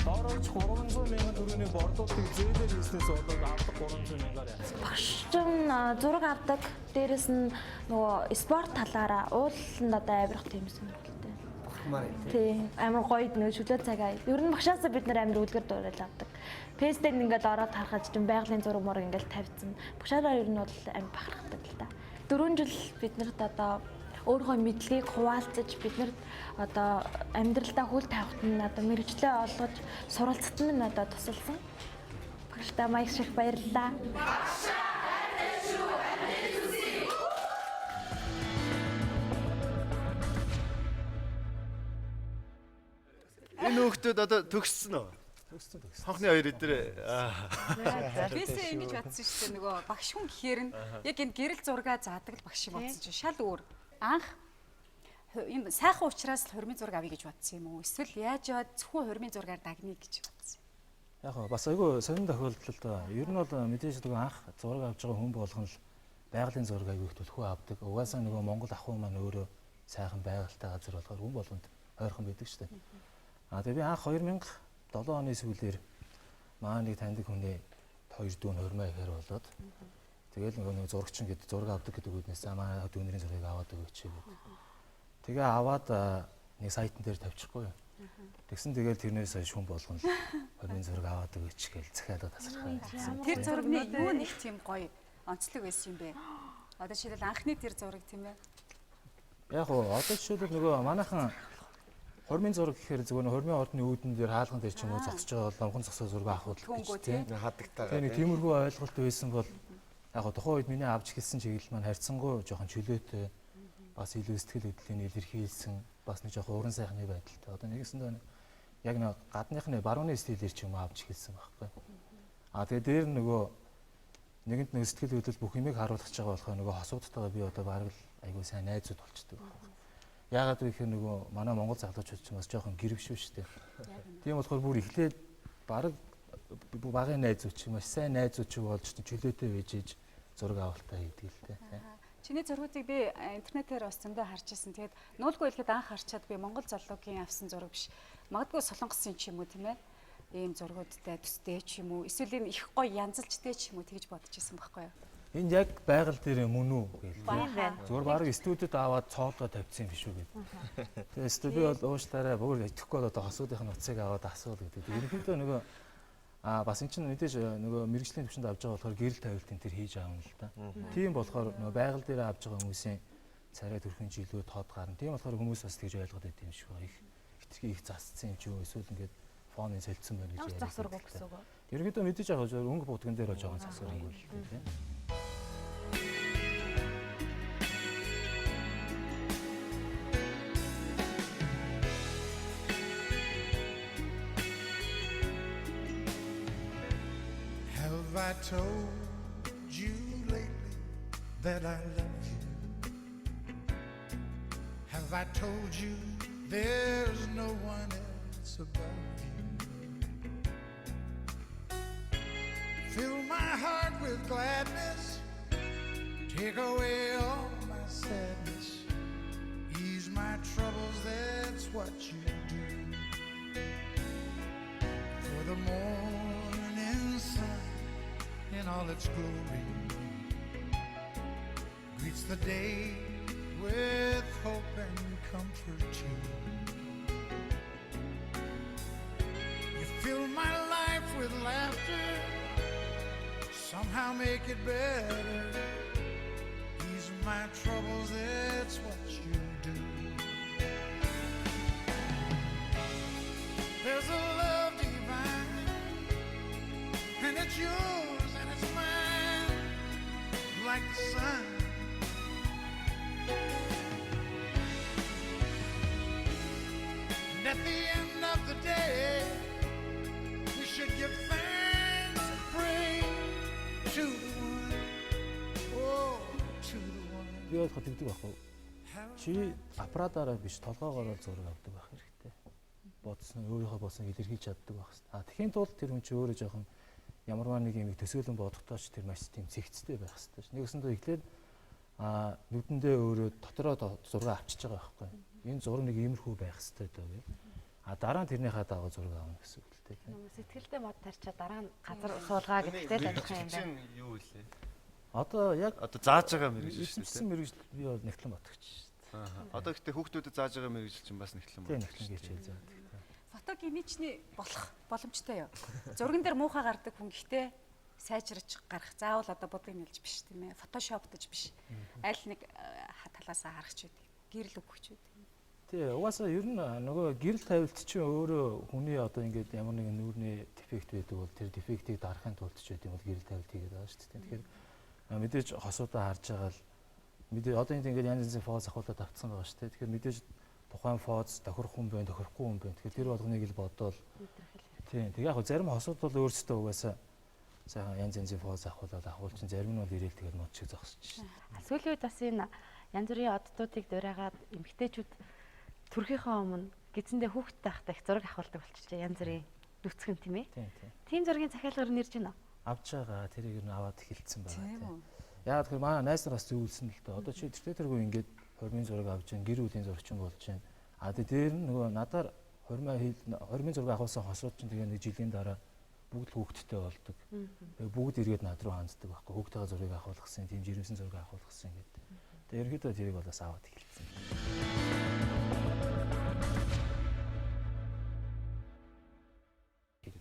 доорож 300 мянган төгрөгийн бордуудыг зээлээр хийснээс болоод авдаг 300 мянгаар яасан. Багш зураг авдаг. Дээрэс нь нөгөө спорт талаараа ууланд одоо авирах тиймсэн мөрөлтэй. Тий, амар гоё нэг шүлээ цагаа. Ер нь багшаасаа бид нар амар үлгэр дуурайл авдаг. Пэйстэд ингээд ороод харахад чинь байгалийн зураг мөр ингээд тавьсан. Багшаараа ер нь бол амар бахархдаг л та. 4 жил бид нарт одоо өөрийнхөө мэдлэгийг хуваалцаж бид нарт одоо амьдралдаа хүл тавихт нь одоо мэрэгчлээ олгож суралцахад нь одоо тусалсан. Багштай маш их баярлалаа. Энэ хүүхдүүд одоо төгссөн үү? Төгссөн. Хонхны хоёр өдрөө. Бисээ ингэж бодсон шүү дээ нөгөө багш хүн гэхээр нь яг энэ гэрэл зургаа заадаг л багш юм бодсон чинь шал өөр. Анх юм сайхан уучраас л хурмын зураг авъя гэж бодсон юм уу? Эсвэл яаж яваад зөвхөн хурмын зургаар дагныг гэж бодсон. Яг бас айгүй сонин тохиолдол та. Ер нь бол мэдээж нөгөө анх зураг авч байгаа хүн болгон л байгалийн зураг аягүй их төлхөө авдаг. Угаасаа нөгөө Монгол ах хүн маань өөрөө сайхан байгальтай газар болохоор хүн болгонд ойрхон байдаг шүү дээ. Тэгээ би анх 2007 оны сүүлээр маа нэг таньдаг хүний 2 дүүн хурмаа ихээр болоод тэгэл нөгөө зурагчин гэдэг зураг авдаг гэдэг үднээс маа дүүнэрийн зургийг аваад өгөөч гэдэг. Тэгээ аваад нэг сайтн дээр тавьчихгүй юу. Тэгсэн тэгэл тэрнээс хойш хүн болгоно хурмын зураг аваад өгөөч гэж захиалаад тасархаа хэлсэн. Тэр зурагны юу нэг тийм гоё онцлог байсан юм бэ? Одоо жишээлбэл анхны тэр зураг тийм ээ. Яг одоо жишээлбэл нөгөө манайхан хурмын зураг гэхээр зөвхөн хурмын ордны үүдэн дээр хаалган дээр ч юм уу зогсож байгаа бол номхон зогсоо зураг авах бол тийм хадагтаа. Тэгээ нэг тиймэрхүү ойлголт байсан бол яг тухайн үед миний авч эхэлсэн чиглэл маань харьцангуй жоохон чөлөөтэй бас илүү сэтгэл хөдлөлийн илэрхийлсэн бас нэг жоохон уран сайхны байдалтай. Одоо нэгэсэндээ яг нэг гадныхны барууны стилээр ч юм авч эхэлсэн байхгүй. Тэгээ дээр нөгөө нэгэнт нэг сэтгэл хөдлөл бүх юмыг харуулж байгаа болохоор нөгөө хосуудтайгаа би одоо бараг л айгүй сайн найзууд болчдөг байхгүй. Яагаад вэ гэхээр нөгөө манай монгол залуучууд ч бас жоохон гэрвшүү шүү дээ. Тийм болохоор бүр эхлээд бараг багын найзууд ч маш сайн найзууд ч болж чөлөөтэй байж иж зураг авалтаа хийдэг л дээ. Чиний зургуудыг би интернетээр бас зөндөө харж ирсэн. Тэгээд нуулгүй хэлэхэд анх харчаад би монгол залуугийн авсан зураг биш. Магадгүй солонгосын ч юм уу тийм ээ. Ийм зургуудтай төстэй ч юм уу. Эсвэл ийм их гоё янзалжтэй ч юм уу тэгж бодож ирсэн байхгүй юу? Энд яг байгаль дээр мөн үү гэлээ. Зүгээр баг студид аваад цоолгоо тавьсан юм биш үү гэдэг. Тэгээ студи бол уушлаараа бүр итгэхгүй одоо хосуудын нуцыг аваад асуул гэдэг. Ерөнхийдөө нөгөө бас эн чинь мэдээж нөгөө мэрэгжлийн төвчөнд авч байгаа болохоор гэрэл тавилтын тэр хийж аавна л да. Тийм болохоор нөгөө байгаль дээр авч байгаа хүмүүсийн царай төрхөн жилүү тод гарна. Тийм болохоор хүмүүс бас тэгж ойлгоод байт юм шиг байна. Их хитрхи их засцсан юм ч юу эсвэл ингээд фонын солилцсон байна гэж яриад. Засваргуу гэсэн үг. Ерөнхийдөө мэдээж яг өнгө буудган дээр бол жоохон засваргуу л тийм. Have I told you lately that I love you? Have I told you there's no one else above you? Fill my heart with gladness, take away all my sadness, ease my troubles, that's what you do. For the morning sun in all its glory greets the day with hope and comfort too. You fill my life with laughter, somehow make it better, ease my troubles, that's what you do. There's a love divine, and it's yours and it's mine, like the sun. And at the end of the day, we should give thanks and pray to the one, oh, to the one. Би бодоход тэгдэг байхгүй. Чи аппаратаараа биш толгоогоор зураг авдаг байх хэрэгтэй. Бодсон өөрийнхөө бодсныг илэрхийлж чаддаг байх хэрэгтэй. Тэгэхийн тулд тэр хүн чи өөрөө жоохон ямарваа нэг юм төсөөлөн бодохдоо ч тэр маш тийм зэгцтэй байх хэрэгтэй ш. Нэгсэндээ эхлээд нүдэндээ өөрөө дотроо зураг авчиж байгаа байхгүй. Энэ зураг нэг иймэрхүү байх хэрэгтэй дөө гэх. Дараа нь тэрнийхээ дагуу зураг авна гэсэн үг л дээ. Сэтгэлдээ мод тарчаа дараа нь газар суулгаа гэдэгтэй л адилхан юм байна. Юу вэ? Одоо яг зааж байгаа мэрэгжил шүү дээ. Мэрэгжил би бол нэгтлэн бодогч шүү дээ. Одоо гэхдээ хүүхдүүдэд зааж байгаа мэрэгжил чинь бас нэгтлэн бодогч. Нэгтлэн гэж заа. Фотогеничний болох боломжтой юу? Зурган дээр муухай гардаг хүн гэхдээ сайжирч гарах. Заавал одоо будын нэлж биш тийм ээ. Фотошоптож биш. Аль нэг талаасаа харахч үгүй. Гэрэл өгөхч үгүй. Тий, угаасаа ер нь нөгөө гэрэл тавилт чинь өөрөө хүний одоо ингээд ямар нэгэн нүүрний дефект байдаг бол тэр дефектийг дарахын тулд ч гэдэг юм бол гэрэл тавилт хийгээд байгаа шүү дээ. Тэгэхээр мэдээж хосуудаа харж байгаа л мэдээ одоо ингээд янз янзын фоз ахуулаад автсан байгаа шүү дээ. Тэгэхээр мэдээж тухайн фоз тохирох хүн байна, тохирохгүй хүн байна. Тэгэхээр тэр болгоныг л бодоол. Тийм. Тэг яг зарим хосууд бол өөрсдөө угаасаа сайхан янз янзын фоз ахуулаад ахуулчин зарим нь бол ирээл тэгээд мод шиг зогсож шин. Сүүлийн үед бас энэ янз бүрийн оддуудыг дураагаад эмгтээчүүд төрхийнхөө өмнө гизэндээ хүүхдтэй байхдаа их зураг авахулдаг болчихжээ янз бүрийн нүцгэн тийм ээ. Тийм зургийн захиалгаар нэрж байна уу? Авч байгаа. Тэрийг нь аваад эхэлсэн байгаа тийм. Яагаад гэхээр манай найз нар бас зөвлөсөн л дээ. Одоо чи тэргүй ингээд хормын зураг авч гин гэр бүлийн зурагчин болж байна. Дээр нь нөгөө надаар хормын зураг авахсан хосууд чинь тэгээ нэг жилийн дараа бүгд хүүхдтэй болдог. Тэгээ бүгд эргээд над руу ханддаг байхгүй. Хүүхдтэйгээ зургийг авахулгасан, тийм жирэмсэн зураг авахулгасан гэдэг. Тэгээ ерөөдөө тэрийг бол бас аваад эхэлсэн.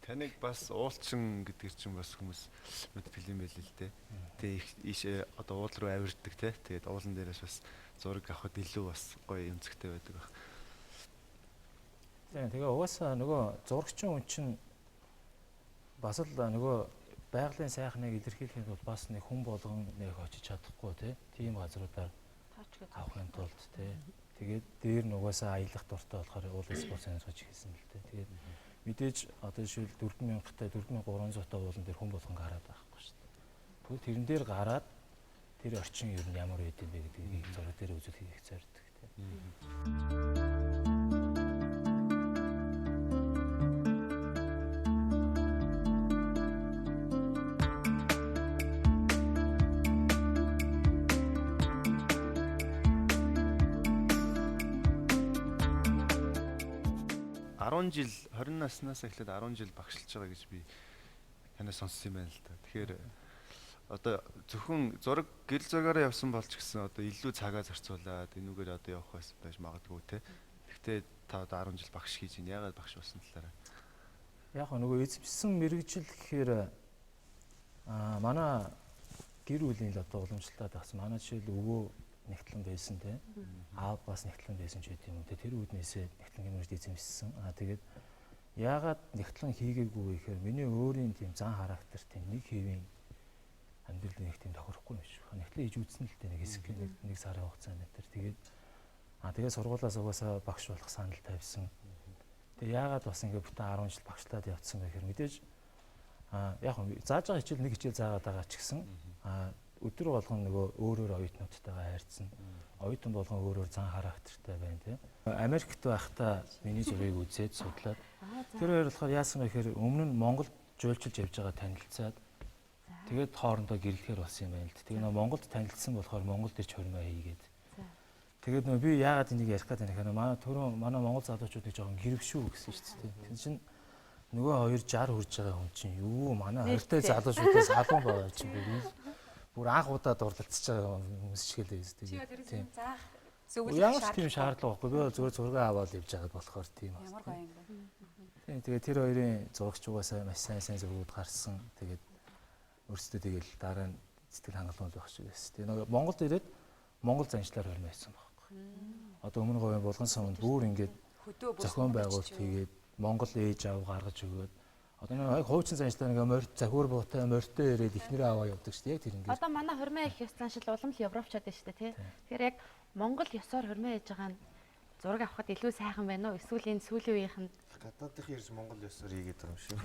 Таныг бас уулчин гэдгээр чинь бас хүмүүс мэддэг юм байл л дээ. Тэгээ одоо уул руу авирдаг те. Тэгээд уулан дээрээс бас зураг авахд илүү бас гоё юмцгтэй байдаг баг. Тэгээ угаасаа нөгөө зурагчин хүн чинь бас л нөгөө байгалийн сайхныг илэрхийлэхэд бол бас нэг хүн болгон нэг очиж чадахгүй те. Тийм газруудаар авахын тулд те. Тэгээд дээр нь угаасаа аялах дуртай болохоор уул спорт сонирхож эхэлсэн л дээ. Тэгээд мэдээж одоо жишээл 4000-тай 4300-тай уулан дээр хүн болгон гараад байхгүй шүү дээ. Тэгвэл тэрэн дээр гараад тэр орчин ер нь ямар байд юм бэ гэдгийг зураг дээр үзүүлэхийг их зорддог тийм. Жил 20 наснаас эхлээд 10 жил багшилж байгаа гэж би танаас сонссон юм байна л да. Тэгэхээр одоо зөвхөн зураг гэрэл зургаараа явсан болж гисэн одоо илүү цагаа зарцуулаад энүүгээр одоо явах байж магадгүй те. Гэхдээ та одоо 10 жил багш хийж ин яагаад багш болсон талаараа. Яг нөгөө эзэмшсэн мэрэгжил гэхээр манай гэр бүлийн л одоо уламжлалтай тагсан. Манай жишээл өвөө нэгтлэн байсан те. Аав бас нэгтлэн байсан ч гэдэг юм те. Тэр үүднээсээ нэгтлэн гэмэрд эзэмшсэн. Тэгээд яагаад нэгтлэн хийгээгүй гэхээр миний өөрийн тийм зан характер тийм нэг хэвийн амьдрал нэг тийм тохирохгүй юм шүү. Нэгтлэн хийж үзсэн л дээ нэг хэсэг нэг сарын хугацаанд тэр. Тэгээд сургуулиас угаасаа багш болох санал тавьсан. Тэгээд яагаад бас ингэ бүтэн 10 жил багшлаад явцсан бэ гэхээр мэдээж яг зааж байгаа хичээл нэг хичээл заагаад байгаа ч гэсэн өдөр болгон нөгөө өөрөөр оюутнуудтайгаа хайрцсан. Оюутан болгон өөрөөр зан характертай байна тийм. Америкт байхдаа миний зургийг үзээд судлаад тэр хоёр болохоор яасан бэ гэхээр өмнө нь Монголд жуулчилж явж байгаа танилцаад Тэгээд хоорондоо гэрлэхээр болсон юм байна л. Тэгээ нөө Монголд танилцсан болохоор Монгол дээр ч хормоо хийгээд. Тэгээд нөө би яагаад энийг ярих гэдэг юм бэ? Манай Монгол залуучуудыг жоохон гэрвшүү гэсэн шүү дээ. Тэр чинь нөгөө хоёр 60 хүрж байгаа хүн чинь юу манай хоёртой залуучуудаас халуун байгаа чинь бүр анх удаа дурлалцж байгаа хүмүүс шиг л байс тэгээд. Тийм. Ямар тийм шаардлага байхгүй. Би зүгээр зураг аваад явж байгаа болохоор тийм байна. Ямар гоё юм бэ? Тэгээд тэр хоёрын зурагч угаасаа маш сайн зургууд гарсан. Тэгээд өөрсдөө тэгэл дараа нь сэтгэл хангалуун байх шиг байсан. Тэгээд нөгөө Монголд ирээд Монгол заншлаар хормоо байсан байхгүй. Одоо өмнө говийн булган суманд бүр ингээд зохион байгуулалт хийгээд Монгол ээж аав гаргаж өгөөд одоо нэг хуучин заншлаар нэг морь захиур буутай морьтой ирээд ихнэрээ аваа явдаг шүү дээ. Яг тэр ингээд. Одоо манай хормоо их ёс заншил улам л европчод байна шүү дээ, тий. Тэгэхээр яг Монгол ёсоор хормоо хийж байгаа нь зураг авахд илүү сайхан байна уу? Эсвэл энэ сүүлийн үеийнх нь гадаадынх ерөөс Монгол ёсоор хийгээд байгаа юм шүү.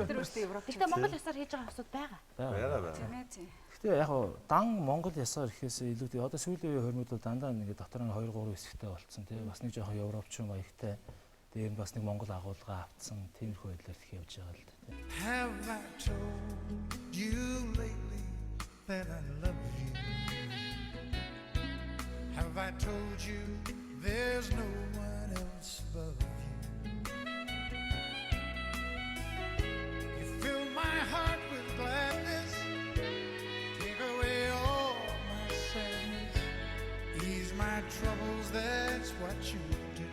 Тэр өөртөө Европ. Гэхдээ Монгол ёсоор хийж байгаа хүмүүсд байгаа. Байгаа. Тийм ээ тийм. Гэхдээ яг дан Монгол ёсоор ихээс илүү одоо сүүлийн үеийн хормоодууд дандаа нэг дотор нь 2 3 хэсэгтэй болцсон тий. Бас нэг жоохон европч маягтай. Тэр нь бас нэг Монгол агуулга авцсан тиймэрхүү байдлаар их явж байгаа л дээ. Have I told you lately that I love you? Have I told you there's no one else but you? You fill my heart with gladness, take away all my sadness, ease my troubles, that's what you do.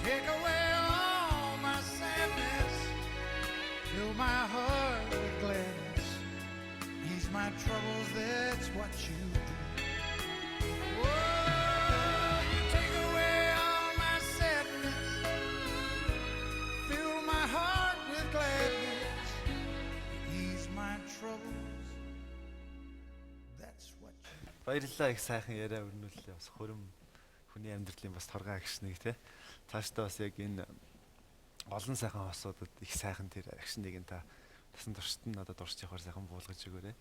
Take away all my sadness, fill my heart with gladness, ease my troubles, that's what you do. Oh, you take away all my sadness, fill my heart with gladness, ease my troubles, that's what you do. Баярлалаа их сайхан яриа өрнүүлээ. Бас хөрөм хүний амьдралын бас торгон агш нэг те. Цаашдаа бас яг энэ олон сайхан хосуудад их сайхан тэр агшныг та тасан туршид нь одоо дурч явахаар сайхан буулгаж өгөөрэй.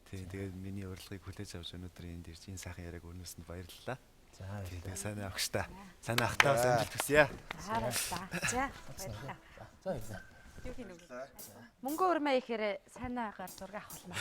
Тэгээд миний урилгыг хүлээж авч өнөөдөр энэ дэрж энэ сайхан яриаг өрнүүлсэнд баярлалаа. За баярлалаа. Сайн авах та. Сайн ахтаа амжилт хүсье. За баярлалаа. За баярлалаа. Юу хийнэ вэ? Мөнгө өрмөө ихээр сайнаагаар зураг авах болно.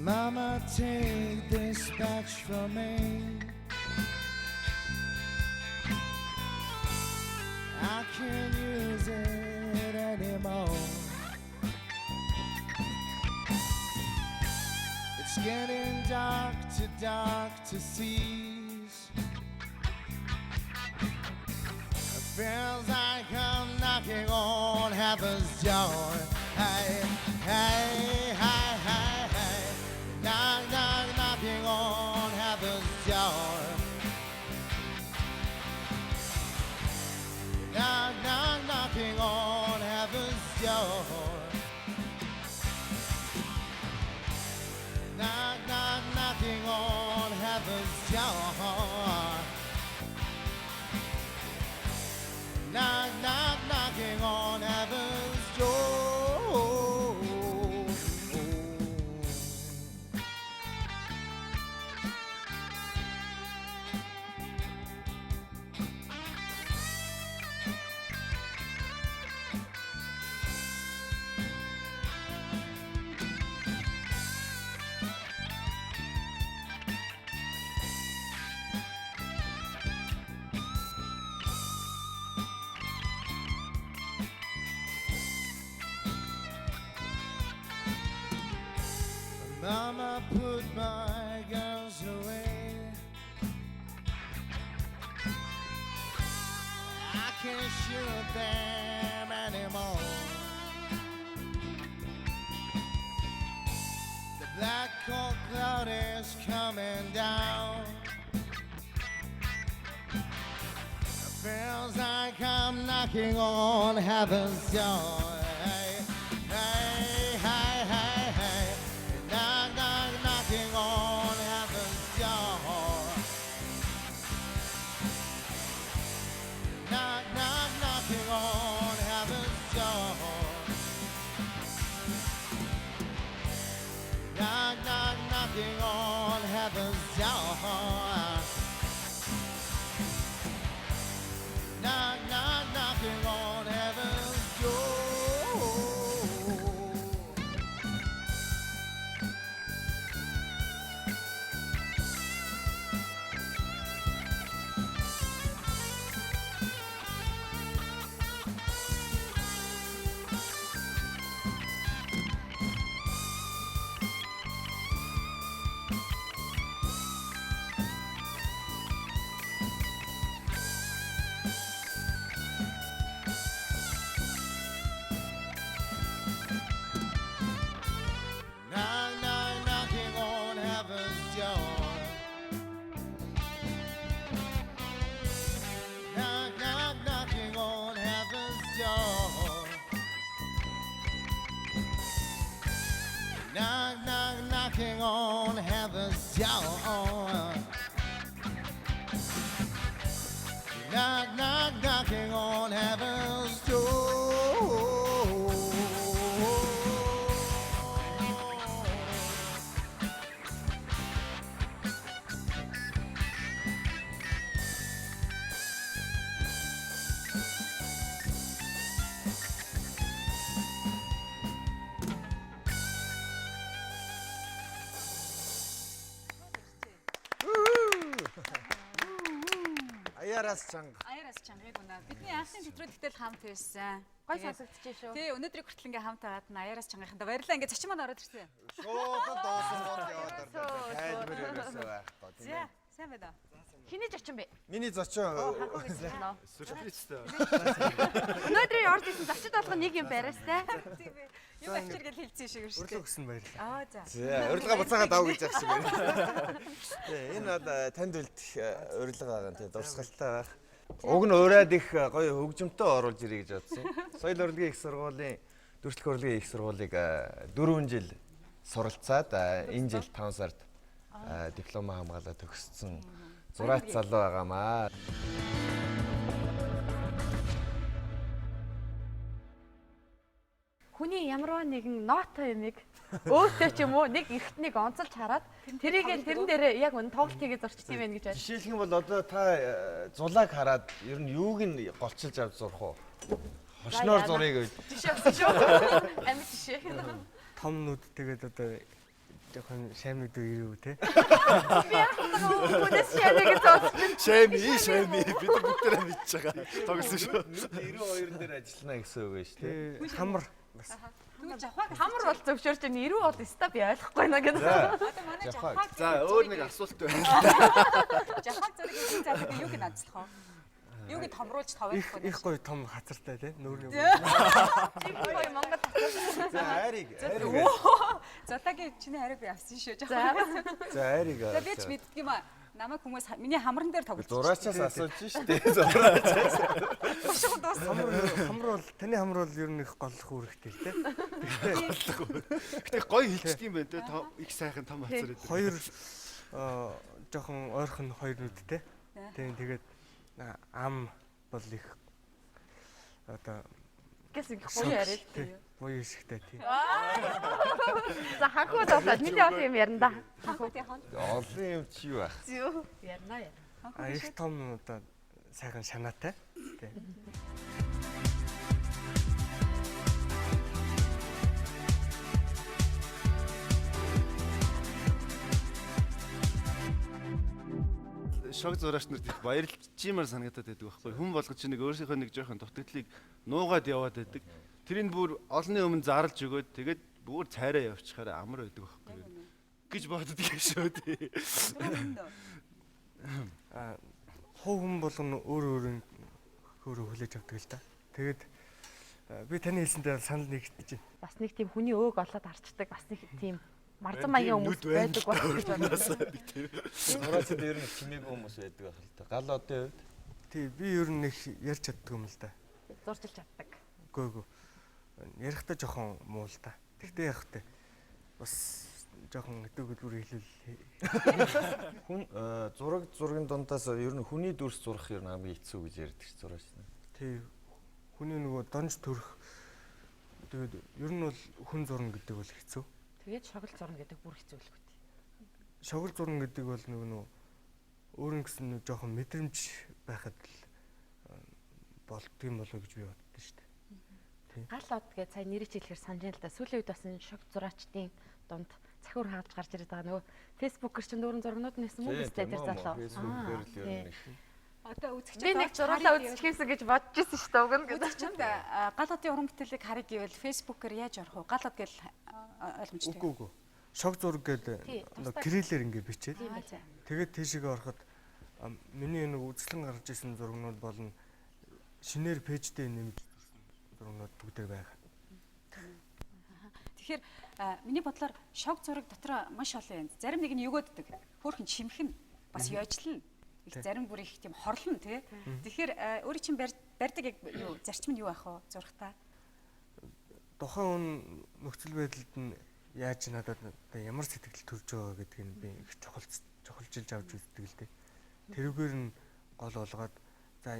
Mama, take this batch from me. I can't use it anymore. It's getting dark to seas. It feels like I'm knocking on heaven's door. Hey, hey, hey, hey, hey. Knock, knock, knocking on heaven's door. Knock, knock, knocking on heaven's door. Knock, knock, knocking on heaven's door. Knock, knock, knocking on heaven's door. Mama put my girls away. can't shoot them anymore. The black cold cloud is coming down. It feels like I'm knocking on heaven's door. Hey, hey, hey, hey, hey. Knock, knock, knocking on heaven's door. Knock, knock, knocking on heaven's door. Knock, knock, knocking on heaven's door. Knock, knock, knocking on heaven's door. Knock, knock, knocking on heaven's door. Knock, knock, knocking on heaven's door. Knock, knock, knocking on heaven's door. Knock, knock, knocking on heaven's door. Аяраас чанга. Аяраас чангыг унаа. Бидний анхны нэвтрүүлэгтэй л хамт байсан. Гой сонсогдчихжээ шүү. Тий, өнөөдрийг хүртэл ингээ хамт байгаад нь аяраас чангийнхандаа баярлалаа. Ингээ зочин маань ороод ирсэн. Шууд доосон гол яваад орлоо. Тайлбар ерөөсөө байх тоо тийм За, ээ. сайн байна. Хиний зочин бэ? Миний зочин Ханхуу гэсэн нөө. Сүрпризтэй. Өнөөдрийн орж исэн зочид болгоо нэг юм бариастай. Тийм ээ. Юу авчир гэж хэлсэн шиг шүү дээ. Өгсөн баярлалаа. Аа за. За, урилга буцаагаад ав гэж яах шиг байна. Энэ бол танд үлдэх урилга байгаа юм тийм дурсгалтай байх. Уг нь ураад их гоё хөгжимтэй оруулж ирэй гэж бодсон. Соёл урлагийн их сургуулийн дүрслэх урлагийн их сургуулийг 4 жил суралцаад энэ жил 5 сард диплома хамгаалаад төгссөн зураач залуу байгаамаа. Хүний ямарваа нэгэн ноото юмыг өөртөө ч юм уу нэг эрт нэг онцолж хараад тэрийгээ тэрэн дээрээ яг үн тоглолтыг зурчт юм байна гэж байна. Жишээлх юм бол одоо та зулааг хараад ер нь юуг нь голчилж авч зурх уу? Хошноор зургийг үйл. Жишээ авсан шүү. Амьд жишээ. Том нүд тэгээд одоо жоохон шамнууд ирүү те. Би яхаа хүнээс шанийг зурчих. Шэми бид бүгдээрээ мэдж байгаа. Тоглосон шүү. 92 дээр ажиллана гэсэн үг байна шүү дээ. Хамар бас. Тэгвэл жавхаг Хамар бол зөвшөөрч байна. 90 бол өста би ойлгохгүй наа гэдэг. одоо манай жавхаг. За, өөр нэг асуулт байна. Жавхаг зэрэг энэ залууг юуг нь онцлох вэ? Юуг нь томруулж тавихгүй. Их гоё том хацартай те. Нүүрний. Гоё Монгол. За айрыг. Золагийн чиний хариг би авсан шүү. За айрыг. За би ч мэддэг юм аа. Намайг хүмүүс миний хамран дээр тоглож. Зураачаас асууж штэ. Зураачаас. Бушиг дууссан. Хамар бол таны хамар бол ер нь их голлох үүрэгтэй л те. Гэтэ гоё хэлчихдэг юм байна те. Их сайхан том хацар гэдэг. Хоёр жоохон ойрхон хоёр нүдтэй. Тийм тэгээд ам бол их одоо Гэсэн гоё яриад. буяа шигтэй тийм. За ханхуу дасаад миний олон юм ярина да. Ханхуу яхан. Олон юм чи юу байх? Зүү. Ярина яа. Их том одоо сайхан шанаатай. Тийм. Шог зураач нарт их баярлжимаар санагдаад байдаг байхгүй. Хүн болгож нэг өөрсийнхөө нэг жоохон дутагдлыг нуугаад яваад байдаг. Тэрийг бүр олонний өмнө зарлж өгөөд тэгээд бүр цайраа явчихаараа амар байдаг байхгүй. Гэж боддог юм шүү дээ. Хуу хүн болгоно өөр өөр хөөрөө хүлээж авдаг л да. Тэгээд би таны хэлсэндээ санал нэгтгэж байна. Бас нэг тийм хүний өөг олоод харцдаг бас нэг тийм марзан маягийн хүмүүс байдаг бас гэж бодож байна. Оросд ер нь чимээгүй хүмүүс байдаг байх л та. Гал одын үед Тий, би ер нь их ярьж чаддаг юм л да. Зуржилж чаддаг. Үгүй. Ярихдаа жоохон муу л да. Тэгтээ яг хөтэй. Бас жоохон өдөөгөлбөр хэлвэл хүн зургийн дундаас ер нь хүний дүрс зурах ер нь хамгийн хэцүү гэж ярьдаг зураач. тий, хүний нөгөө донж төрөх тэгээд ер нь бол хүн зурна гэдэг бол хэцүү. Тэгээд шогл зурна гэдэг бүр хэцүү л үү. Шогл зурна гэдэг бол нөгөө өөрөнгө гэсэн нэг жоохон мэдрэмж байхад л болдгийм болоо гэж би боддоо шүү дээ. Гал од гэж сая нэрийг хэлэхээр санаж байна л да. Сүүлийн үед бас энэ шог зураачдын дунд захиур хаалж гарч ирээд байгаа нөгөө фэйсбүүкэр чинь дөрвөн зургнууд нэсэн мөн үстэй дээр залуу. Одоо үзэгчд би нэг зурлаа үзчихсэн гэж бодож ирсэн шүү дээ. Уг нь үзэгчд гал одын уран бүтээлийг харъя гэвэл фэйсбүүкээр яаж орох вэ? Гал од гэл ойлгомжтой. Үгүй. Шог зураг гэдэг кириллээр ингээд бичээд тэгээд тийшээ ороход миний нэг үзлэн гарч исэн зургнууд болно. Шинээр пэйждээ нэмж зургнууд бүгдээр байгаа. Тэгэхээр миний бодлоор шог зураг дотор маш олон юм. Зарим нэг нь өгөөддөг. Хөөхөн чимхэн бас яажлна. Их зарим бүр их тийм хорлон тий. Тэгэхээр өөрийн чинь барьдаг яг юу зарчим нь юу ах вэ зургатаа? Тухайн нөхцөл байдалд нь яаж надад ямар сэтгэл төрж байгаа гэдгийг би их чухалчилж авч үздэг л дээ. Тэрүүгээр нь гол олгоод за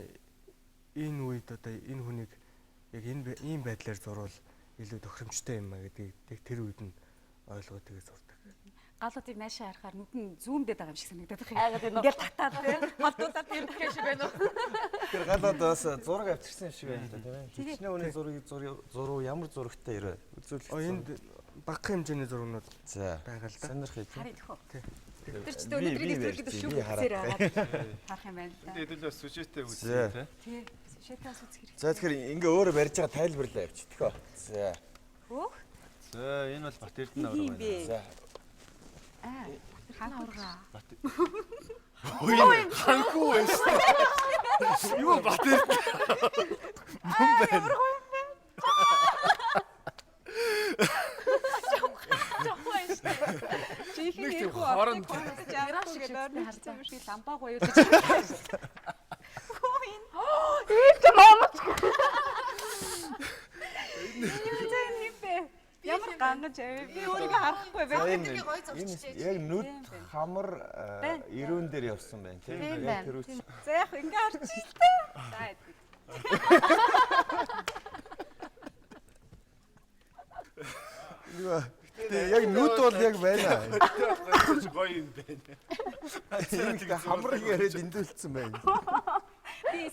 энэ үед одоо энэ хүнийг яг ийм байдлаар зурвал илүү тохиромжтой юм а гэдгийг тэр үед нь ойлгоод тэгээ зурдаг. Галуудыг наашаа харахаар нүд нь зүүмдээд байгаа юм шиг санагдаад байна. Ингээл татаад тийм холдуудаар ирэх шиг байна уу? Тэр галууд бас зураг авчирсан шиг байна тийм ээ. Хичнээн хүний зураг ямар зурагтай ирээ үзүүлэх. Энд багахан хэмжээний зургнууд байгаа л да. Сонирхол. Харагдах уу? Тэр ч өнөөдрийн нэвтрүүлгэд шүү үзээр байгаа. Харах юм байна л да. Хэдүүл бас сүжээтэй үзсэн тий. Сүжээтэй бас үзэх хэрэгтэй. За тэгэхээр ингээ өөрөө барьж байгаа тайлбарлаа явчихдаг хөө. За. Хөөх. За энэ бол Бат Эрдэнэ авраг байна. За. Ханхурга. Ой, ханхуу байна шүү. Юу Бат Эрдэнэ? Мөн байна. Чихний их хооронд жаарах шиг нойрны харцаа шиг лампаа гоёлж. Ийм томооч. Ямар гангаж би өөрийгөө харахгүй байна. Яг нүд хамар ирүүн дээр явсан байна тийм ээ. Тэр үуч. За яг ингээ харж шүү дээ. За. Яг нүд бол яг байна. Гоё юм байна. Тийм хамраг яриад эндүүлсэн байна.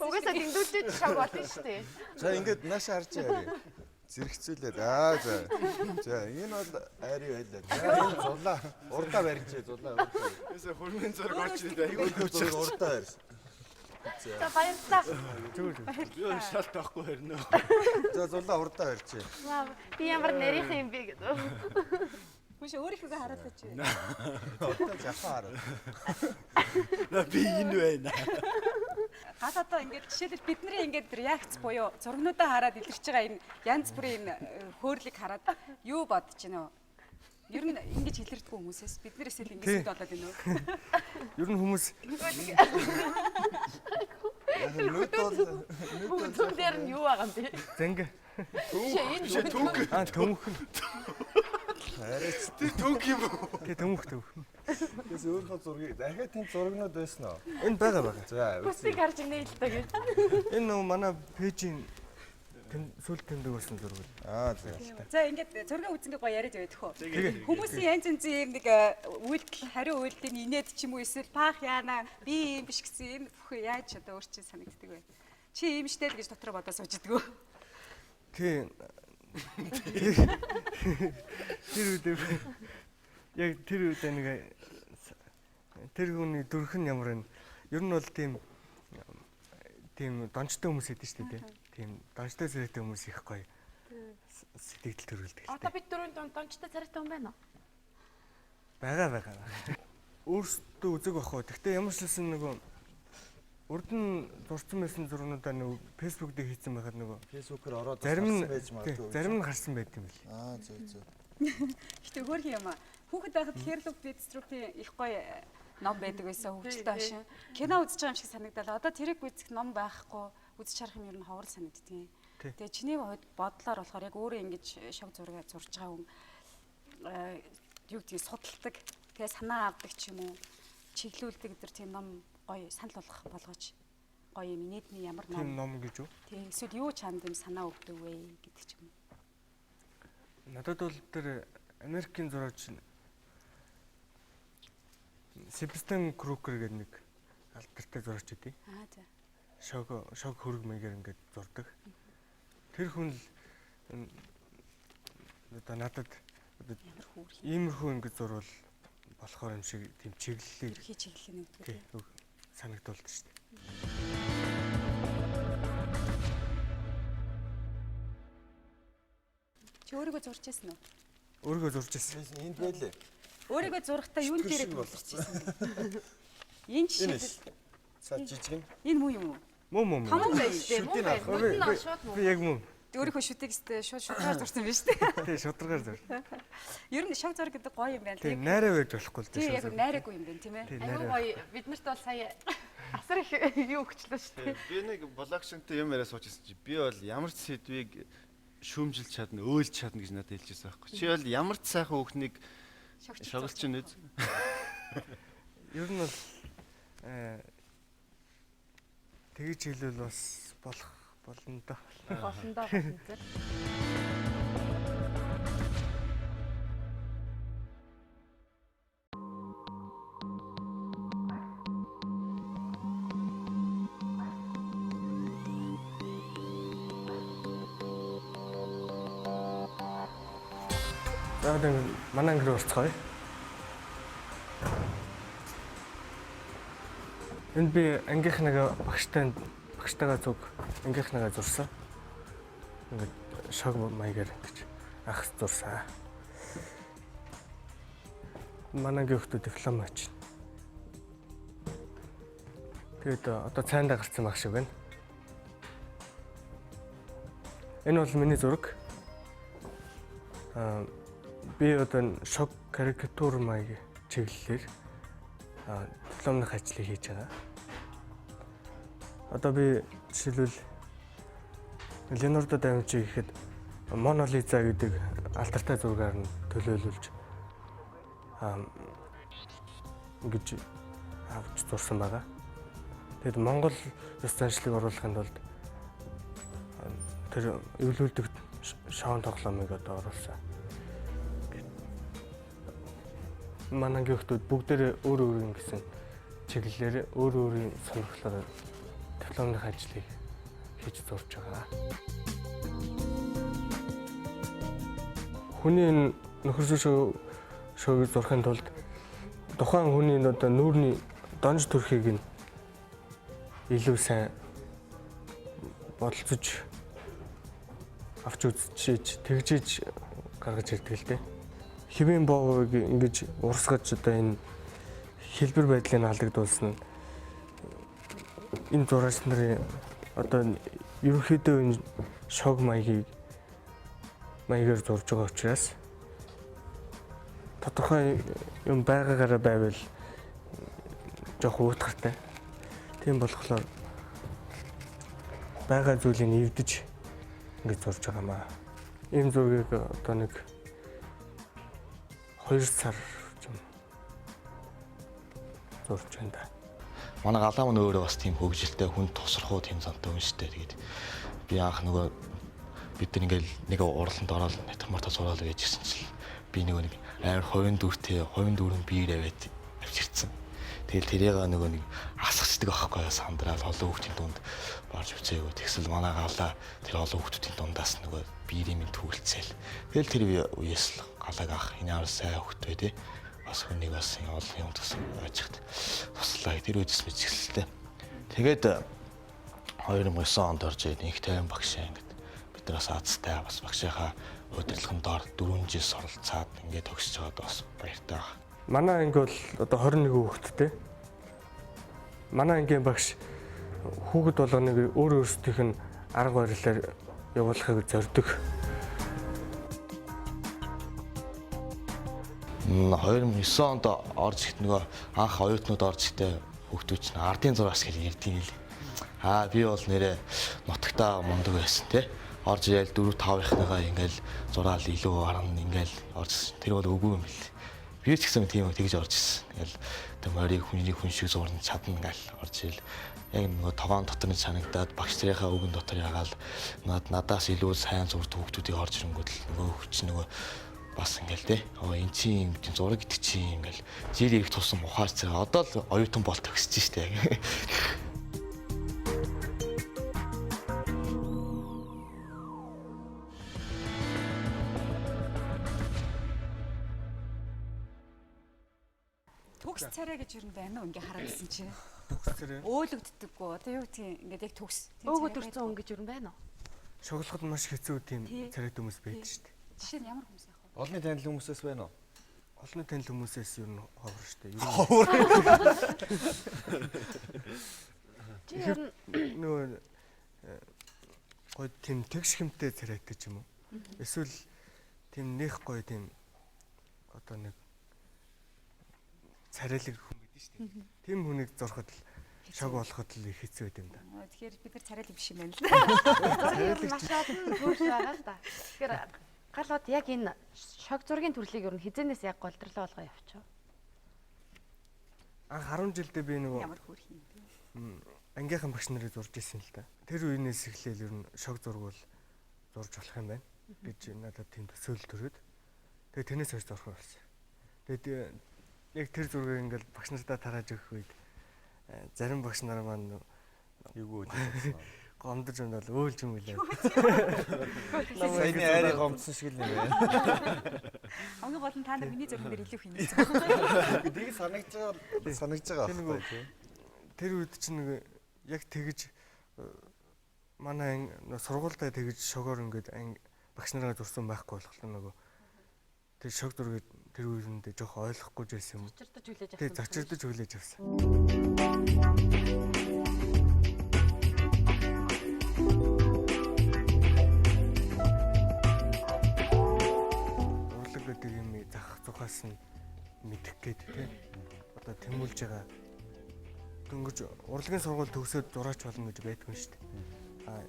Угаасаа эндүүлээд шаг болно шүү дээ. За ингээд наашаа харж яарэ. Зэрэгцүүлээд за энэ бол айри байлаа. За энэ зулаа урдаа барьчээ зулаа. Эсэ хөрмийн зураг орж ирээ. Айгуу зураг урдаа барьсан. За баярлалаа. Юу шалт авахгүй хэрнэ. За зулаа урдаа барьчээ. Би ямар нэрийнх юм бэ гэдэг. Хүш өөрийнхөө хараад чи. Урдаа жахаа хараад. Би энэ байна. Гал одоо ингээд жишээлбэл бидний ингээд реакц буюу зургнуудаа хараад илэрч байгаа энэ янз бүрийн хөөрлийг хараад юу бодож байна вэ? Ер нь ингэж илэрдэггүй хүмүүсээс биднээс л ингэж болоод байна уу? Ер нь хүмүүс Нүд дээр нь юу байгаа юм бэ? зэнг Түүх. төмөх. Арайч түүх юм уу? Тэ төмөх. Тэс өөрийнхөө зургийг дахиад тийм зургнууд байсан уу? Энэ байгаа. За Үсийг харж инээ л та гэж. Энэ нөгөө манай пэйжийн сүүл тэмдэг болсон зураг. За ингээд зургийн үзэнгээ гоё яриад байдаг хөө. Хүмүүсийн янз янзын юм нэг үйлдэл хариу үйлдэл инээд ч юм уу эсвэл паах яана би юм биш гэсэн юм бүх яаж одоо өөр чинь санагддаг вэ? Чи юм штэй л гэж дотроо бодож сууждаг. Тий. Тэр үед нэг тэр хүний дүрх нь ямар вэ? Ер нь бол тийм дончтой хүмүүс байдаг шүү дээ. Тийм дончтой царайтай хүмүүс их гоё сэтгэл төрүүлдэг. Одоо бид дөрөв дончтой царайтай хүн байна уу? Байгаа. Өөрсдөө үзэг бахаа. Гэхдээ ямар ч хэлсэн нөгөө Урд нь зурцсан байсан зургуудаа нөгөө фэйсбүүк дээр хийсэн байхад нөгөө фэйсбүүкээр ороод зарим нь байж магадгүй. зарим нь харсан байт юм бэл. Аа зөв. Гэтэ хөөрхөн юм аа. Хүүхэд байхад Херлуп Битструпийн их гоё ном байдаг байсан хөвгөлтэй машин. Кино үзэж байгаа юм шиг санагдал. Одоо тэрийг үзэх ном байхгүй. Үзэж харах юм ер нь ховор санагддгийг. Тэгээ чиний хувьд бодлоор болохоор яг өөрөө ингэж шог зураг зурж байгаа хүн юу гэдгийг судалдаг. Тэгээ санаа авдаг ч юм уу. Чиглүүлдэг өдр тийм ном гоё санал болгож гоё юм нийтний ямар ном. Тийм ном гэж үү? Тийм эсвэл юу чанд юм санаа өгдөг вэ гэдэг ч юм уу. Надад бол тэр Америкийн зураач Себастьян Крукер гэдэг нэг алдартай зураач үгүй. Аа за. Шог хөрөг маягаар ингээд зурдаг. Тэр хүн л одоо надад иймэрхүү ингээд зурвал болохоор юм шиг тийм чиглэлийг ерхий чиглэлийн өгдөг. Санагдуулдаг шүү дээ. Чи өөрийгөө зурж байсан уу? Өөрийгөө зурж байсан. Энд байлээ. Өөрийгөө зурхтаа юун дээр төвлөрч байсан бэ? Энэ жишээ. Цаа жижиг нь. Энэ муу юм уу? Муу. Том байж дээ. Муу байж. Би яг муу. Өөрийнхөө шүтэгстэй шудраар зурсан биз дээ. Тий, шудраар зур. Ер нь шог зураг гэдэг гоё юм байна. Тий, найраа байж болохгүй л дээ. Тий, яг найраагүй юм байна, тийм ээ. Аюу гоё. Бид нарт бол сая асар их юу өгчлөө шүү дээ. Би нэг блогшнтэй юм яриа суучсан чи би бол ямар ч сэдвийг шүүмжилж чадна, өөлж чадна гэж надад хэлжсэн байхгүй. Чи бол ямар ч сайхан хүүхнийг шоглож чинь үз. Ер нь бол тэгж хэлвэл бас болно да. Болно да гэсэн. За одоо манай ангир орцгоё. Энд би ангийнхнагаа багштайгаа зүг ангийнхнагаа зурсан. Ингээд шог маягаар ингэж ахс зурсан. Манай ангийн хүмүүс диплом ачна. Тэгээд одоо цаандаа гарсан баг шиг байна. Энэ бол миний зураг. Би одоо шог карикатур маяг чиглэлээр дипломных ажлыг хийж байгаа. Одоо би жишээлбэл Леонардо да Винчи гэхэд Мона Лиза гэдэг алдартай зургаар нь төлөөлүүлж ингэж авч зурсан байгаа. Тэгэд Монгол ёс заншлыг оруулахын тулд тэр эвлүүлдэг шоун тоглоомыг одоо оруулсан. Манай хүүхдүүд бүгдээрээ өөр ингэсэн чиглэлээр өөрийн сонирхлоор дипломных ажлыг хийж зурж байгаа. Хүний нөхөрсөг шогийг зурхын тулд тухайн хүний одоо нүүрний донж төрхийг нь илүү сайн бодолцож авч үзчихэж тэгжиж гаргаж ирдэг л дээ. Хэвэн боовыг ингэж урсгаж одоо энэ хэлбэр байдлыг алдагдуулсан нь энэ зураач нарын одоо ерөнхийдөө энэ шог маягаар зурж байгаа учраас тодорхой юм байгаагаараа байвал жоох уутгартай. Тийм болохоор байгаа зүйлийг эвдэж ингэж зурж байгаамаа. Ийм зургийг одоо нэг 2 сар зурж байна да. Манай галаа мөн өөрөө бас тийм хөвгөлтэй хүн тусрахуу тийм зантай хүн шүү дээ. Тэгээд би анх нөгөө бид нар ингээл нэг уралд ороод натурмарта зураал байж гисэн чил би нэг амар хувийн дүүрэн биер аваад авчирсан. Тэгэл тэрийг нөгөө нэг асгацдаг байхгүй сандрал олон хүүхдийн дунд барж үцээгүй. Тэгсэл манай галаа тэр олон хүүхдийн дундаас нөгөө биерийн минь түгэлцээл. Тэгэл тэр үеэс л галааг ах энэ амар сайн хүүхд бай тээ. Бас хүнийг бас олон юм ажигт туслаа тэр үдс мэдсгэлтэй. Тэгээд 2009 онд орж ирээд их тайван багш ингээд бид нараас аацтай бас багшийнхаа удирдлагын доор 4 жил суралцаад ингээд төгсөж байгаад бас баяртай байна. Манай анги бол одоо 21 хүүхэдтэй. Манай ангийн багш хүүхэд болгоныг өөр өөрсдийнх нь арга барилаар явуулахыг зорддог. 2009 онд орж ихт нөгөө анх оюутнууд орж ихтэй хүүхдүүд чинь ардын зураас гэж ярьдیں۔ Би бол нэрээ нутагтаа мундаг байсан тий. Орж ирээл 4 5-ийнхныгаа ингээл зураал илүү харна ингээл орж тэр бол үгүй юм бэл. Би ч гэсэн тийм тэгж орж ирсэн. Ингээл тэр морийг хүн шиг зурна чадна ингээл орж ирэл. Яг нөгөө тогоон дотор нь санагдаад багш нарынхаа үгэн дотор ягаал надаас илүү сайн зурдаг хүүхдүүдийг орж ирэнгүүт л нөгөө хүч нөгөө бас ингээл тий. Эн чинь зураг гэдэг чинь ингээл жил ирэх тусам ухаарч байгаа. Одоо л оюутан болт өгсөж штэ яг. Төгс царай гэж юу юм байна уу? Ингээ хараадсэн чинь. Төгс царай. Өөлөгддөггүй. Одоо юу гэдгийг ингээд яг төгс. Өөгөө төрсөн өнгө гэж юу юм байна уу? Шоглоход маш хэцүү тийм царайт хүмүүс байдаг шүү дээ. Жишээ нь ямар хүмүүс яах вэ? Олонний танил хүмүүсээс байна уу? Олонний танил хүмүүсээс юу н ховор шүү дээ. Ховор. Нөө гой тийм тэгш хэмтэй царайтай ч юм уу? Эсвэл тийм нэх гой тийм одоо нэг царайлаг хүн гэдэг шүү дээ. Тийм хүнийг зурхад л шог болоход л их хэцүү байд юм да. Тэгэхээр бид нар царайлаг биш юм байна л Зургийг маш олон төвш байгаа л да. Тэгэхээр галууд яг энэ шог зургийн төрлийг ер нь хизэнээс яг голдрлоо болгоо явчих. Анх 10 жилдээ би нөгөө ямар хөөрх юм бэ? Ангийнхан багш нарыг зурж ирсэн л да. Тэр үеийнээс эхлээл ер нь шог зураг бол зурж болох юм байна гэж надад тийм төсөөлөл төрөөд. Тэгээ тэрнээс хойш зурх болсон. Тэгээд яг тэр зургийг ингээл багш нартаа тарааж өгөх үед зарим багш нар маань юу гэж гомдож унаад өөлж юм үлээ. Саяны айрыг гомдсон шиг л юм байна. Хамгийн гол нь та нар миний зурган дээр илүү хийнэ. Тийг санагдж байгаа. Тэр үед чинь нэг яг тэгж манай сургуультай тэгж шогоор ингээд багш нараа зурсан байхгүй болохоор нөгөө тэр шог зургийг тэр үеиндээ жоох ойлгохгүй жийсэн юм. Зочирдож хүлээж авсан. Тэг зочирдож хүлээж авсан. Урлаг гэдэг юм зах зухаас нь мэдэх гээд тий. Одоо тэмүүлж байгаа. Дөнгөж урлагийн сургууль төгсөөд зураач болно гэж байдгүй шүү дээ.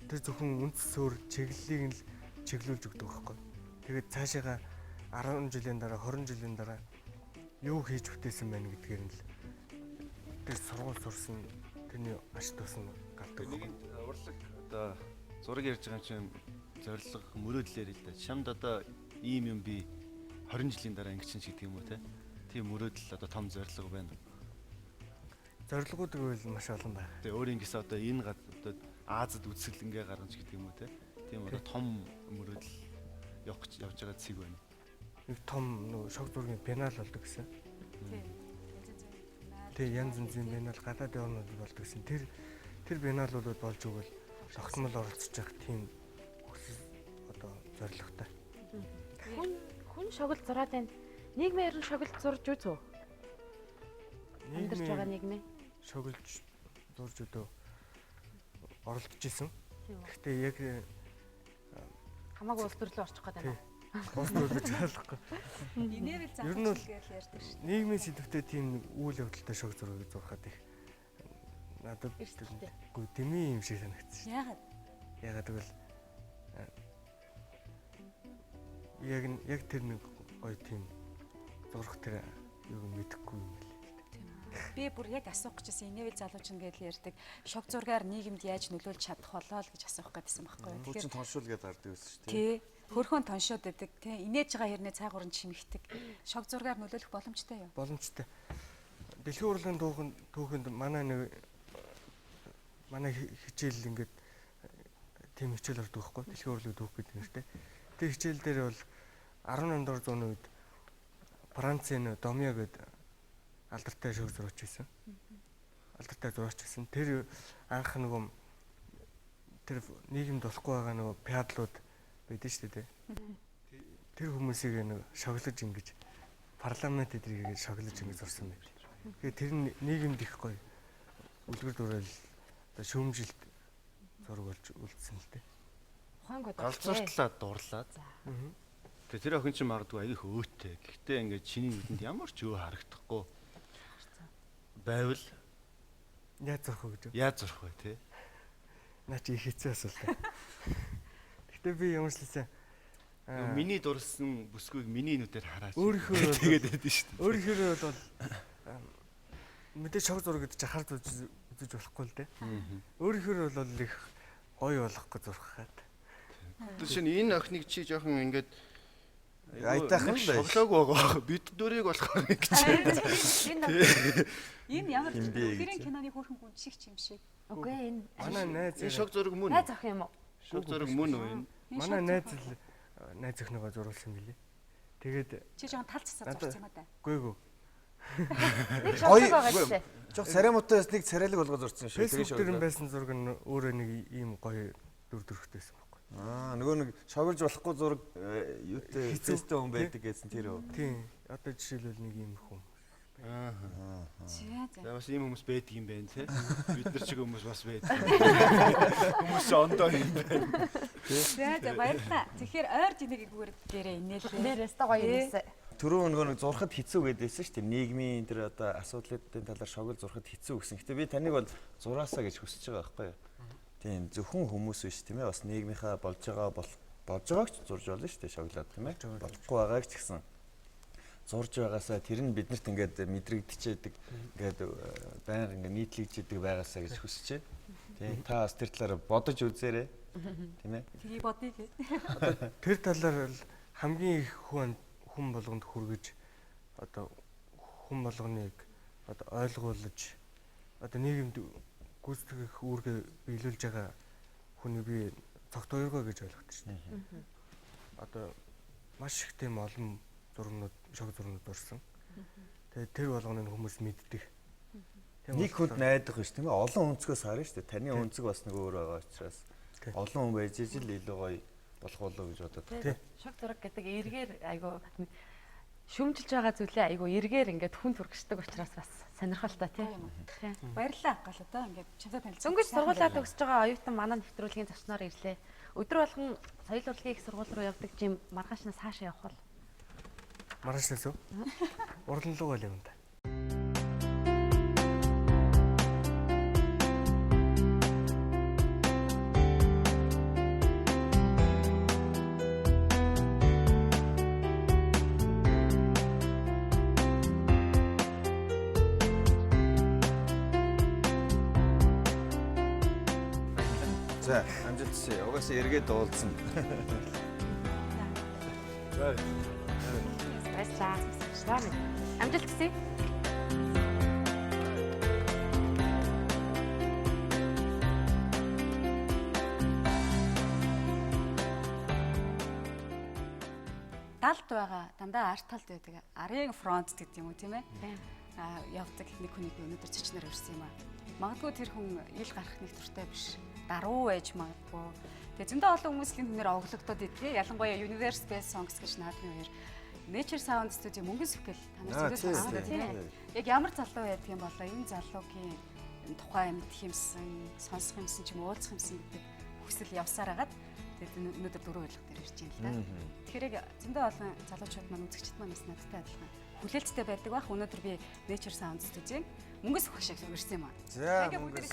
Тэр зөвхөн үндэс суурь чиглэлийг нь л чиглүүлж өгдөг байхгүй. Тэгээд цаашаага 10 жилийн дараа 20 жилийн дараа юу хийж бүтээсэн байна гэдгээр нь л тэр сургууль сурсан тэрний ач тус нь гардаг. Урлаг одоо зураг ярьж байгаа чинь зориг мөрөөдлөөр л да. Шамд одоо ийм юм би 20 жилийн дараа ингэж ч гэдэг юм уу те. Тийм мөрөөдөл одоо том зориг байна. Зорилгууд гэвэл маш олон байна. Тэгээ өөрийнхөөс одоо энэ одоо Азад үсгэлэнгээ гаргаж гэдэг юм уу те. Тийм одоо том мөрөөдөл явж байгаа зэг байна. Нэг том нөгөө шог зургийн пенал болдог гэсэн. Тэг янз янзын пенал гадаад явнууд болдог гэсэн. Тэр пеналууд болж өгвөл тогтмол оролцож явах тийм одоо зорилготой. Хүн шоглол зураад байна. Нийгмээр нь шоглол зурж үзв. Амьдарч байгаа нийгмээ шоглож зурж өдөө оролцож исэн. Гэхдээ яг хамаагүй улс төрлөө орчих гээд байна. Улс төрлөө чаалахгүй. Инээр л заах гэж ярьдаг шүү. Нийгмийн сэдвтэй тийм үйл явдалтай шог зургийг зурхад их надад үгүй дэмий юм шиг санагдсан шүү. Яагаад? Яагаад гэвэл яг тэр нэг гоё тийм зурх тэр юуг мэдэхгүй юм лээ. Би бүр яг асуух гэжсэн инээвэл залуучин гэж ярьдаг. Шог зургаар нийгэмд яаж нөлөөлж чадах болоо л гэж асуух гэдсэн байхгүй юу? Тэгэхээр тоншуул гэдээ гардаг байсан шүү дээ. Тий. Хөрхөн тоншоод байдаг. Тий. Инээж байгаа хэрнээ цаагуурн чимэгдэг. Шог зургаар нөлөөлөх боломжтой юу? Боломжтой. Дэлхийн урлагийн түүхэнд манай хичээл ингээд тийм хичээл ордог байхгүй дэлхийн урлагийн түүх гэдэг нэртэй. Тэр хичээл дээр бол 18 дугаар зууны үед Францын Домья гэдэг алдартай шог зурагч байсан. Алдартай зурагч байсан. Тэр анх нөгөө тэр нийгэмд болохгүй байгаа нөгөө пиадлууд байдсан шүү дээ. Тэр хүмүүсийг нэг шоглож ингэж парламент эдрийг шоглож ингэж зурсан байт. Тэгэхээр тэр нийгэмд их гоё үлгэр дуурайл одоо шүүмжилт зураг болж үлдсэн л дээ. Ухаангууд Галзууртлаа дурлаад. Тэгээ тэр охин чинь магадгүй аяг өөтэй. Гэхдээ ингээд чиний нүдэнд ямар ч өө харагдахгүй байвал яаж зурх вэ гэж. яаж зурх вэ те? Наа чи их хэцүү асуулт. Гэхдээ би ямар ч хэлсэн миний дурлсан бүсгүйг миний нүдээр хараач. Өөрийнхөө тэгээд байдаг шүү дээ. Өөрийнхөө бол мэдээ шог зураг гэдэг чинь хард үзэж болохгүй л дээ. Өөрийнхөө бол их гоё болох гэж зурх хаад. Тэшин энэ охиныг чи жоохон ингээд айтайхан л байж. шоглоог байгаа. Бид дөрийг болохоор ингэж. Энэ ямар тэрийн киноны хөөрхөн хүн шиг ч юм шиг. Үгүй энэ Манай найз шог зураг мөн. найз ах юм уу? Шог зураг мөн үү энэ? Манай найз охиноо зурулсан билий. Тэгээд Чи жоохон талцсаа зурсан юм а да. гүйгүү. Гоё байгаа шүү. Жог царамуутай нэг царайлаг болгоо зурсан шүү. Facebook дээр байсан зураг нь өөрөө нэг ийм гоё дүр төрхтэйсэн байхгүй. Нөгөө нэг шогорж болохгүй зураг юутэй хэцээстэй хүн байдаг гэсэн тэр үү? Тийм. Одоо жишээлбэл нэг ийм хүн. За бас ийм хүмүүс байдаг юм байна те. Бид нар чиг хүмүүс бас байдаг. Хүмүүс ондоо юм байна. За баярлалаа. Тэгэхээр ойр жинэгээр дээрээ инээлээ. Нэрээс та гоё юмсэн. Түрүү нөгөө зурхад хэцүү гэдээсэн шүү дээ. Нийгмийн тэр одоо асуудлуудын талаар шогол зурхад хэцүү гэсэн. Гэтэ би таныг бол зураасаа гэж хүсэж байгаа байхгүй юу? Тийм зөвхөн хүмүүс биш тийм ээ. Бас нийгмийнхаа болж байгааг ч зурж болно шүү дээ шоглоод тийм ээ. Болохгүй байгааг ч гэсэн зурж байгаасаа тэр нь биднэрт ингээд мэдрэгдчихэд ингээд байнга ингээд нийтлэгждэг байгаасаа гэж хүсэж байна. Тийм та бас тэр талаар бодож үзээрэй. Тийм ээ. Тэгээ бодъё гэ. Тэр талаар хамгийн их хүн болгонд хүргэж одоо хүн болгоныг одоо ойлгуулж одоо нийгэмд гүйцэтгэх үүргээ биелүүлж байгаа хүний би цогтойргоо гэж ойлгодог шин. Одоо маш их тийм олон шог зургнууд урсан. Тэгээд тэр болгоныг хүмүүс мэддэг. Нэг хүнд найдах биш тийм ээ. Олон өнцгөөс харна шүү дээ. Таны өнцөг бас нэг өөр байгаа учраас олон хүн байж ижил илүү гоё болох болоо гэж бодод. Шог зураг гэдэг эргээр айгу шүмжилж байгаа зүйлээ айгу эргээр ингээд хүн түргшдэг учраас бас сонирхолтой тий. Баярлалаа гал одоо ингээд чамтай танилцсан. Дөнгөж сургуулиуд төгсөж байгаа оюутан манай нэвтрүүлгийн зочноор ирлээ. Өдөр болгон соёл урлагийн их сургууль руу явдаг жим маргаашнаас хаашаа явах вэ? Маргаашнаас уу? Урлан руу гал юм да. За, амжилтсаа. Угаасаа эргээд дуулсан. Баярлалаа. Амжилт хүсье. Далд байгаа дандаа арт талд байдаг. Арын фронт гэдэг юм уу тийм ээ? Явдаг нэг хүнийг өнөөдөр зочноор ирсэн юм аа. Магадгүй тэр хүн ил гарах нэг туртай биш. Даруу байж магадгүй. Тэгээ зөндөө олон хүмүүсийн хүнээр оглогдоод идэв. Ялангуяа Universe Space Songs гэж наадмын хоёр Nature Sound Studio Мөнгөн Сүхэл та нар зөндөө сонсдог тийм. Яг ямар залуу байдаг юм болоо энэ залуугийн тухай мэдх юмсан, сонсох юмсан ч юм уу уулзах юмсан гэдэг хүсэл явсаар хагаад тэгээд өнөөдөр дөрөв ойлгох дээр ирж байна л да. Тэгэхээр яг зөндөө олон залуучууд маань үзэгчд маань бас надтай адилхан хүлээлттэй байдаг бах. Өнөөдөр би Nature Sound Studio-г Мөнгөн Сүхэл шиг ирсэн юм аа. За мөнгөн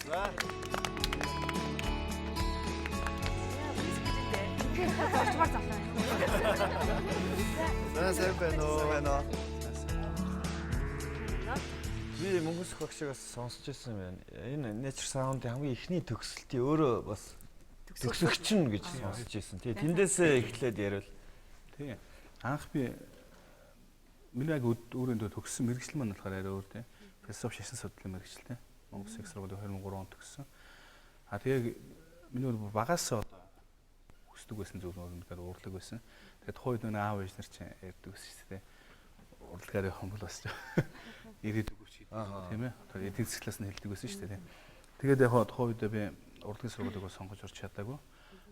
Орчмаар залуу. сайн байна уу? Би Мөнгөн Сүх багшигаас сонсч байсан байна. Энэ Nature Sound-ийн хамгийн ихний төгсөлтийн өөрөө бас төгсөгч нь гэж сонсч байсан. Тэгээ тэндээсээ эхлээд яриул. Тэгээ. Анх би миний яг өөрөндөө төгссөн мэргэжил маань болохоор арай өөр тийм. Философи шашин судлалын мэргэжил тийм. Монгол Улсын сургуулийн 2003 онд төгссөн. Тэгээ миний багаас одоо хүсдэг байсан зүйл нөр урлаг байсан. Тэгээд тухайд нэг аав ээж нар чинь ярьдаг байсан шүү дээ. Урлагаар явах юм бол бас ирээдүг үуч тийм ээ. Тэр эдийн засглаас нь хэлдэг байсан шүү дээ. Тэгээд яг тухайд би урлагийн сургуулийг сонгож орч чадаагүй.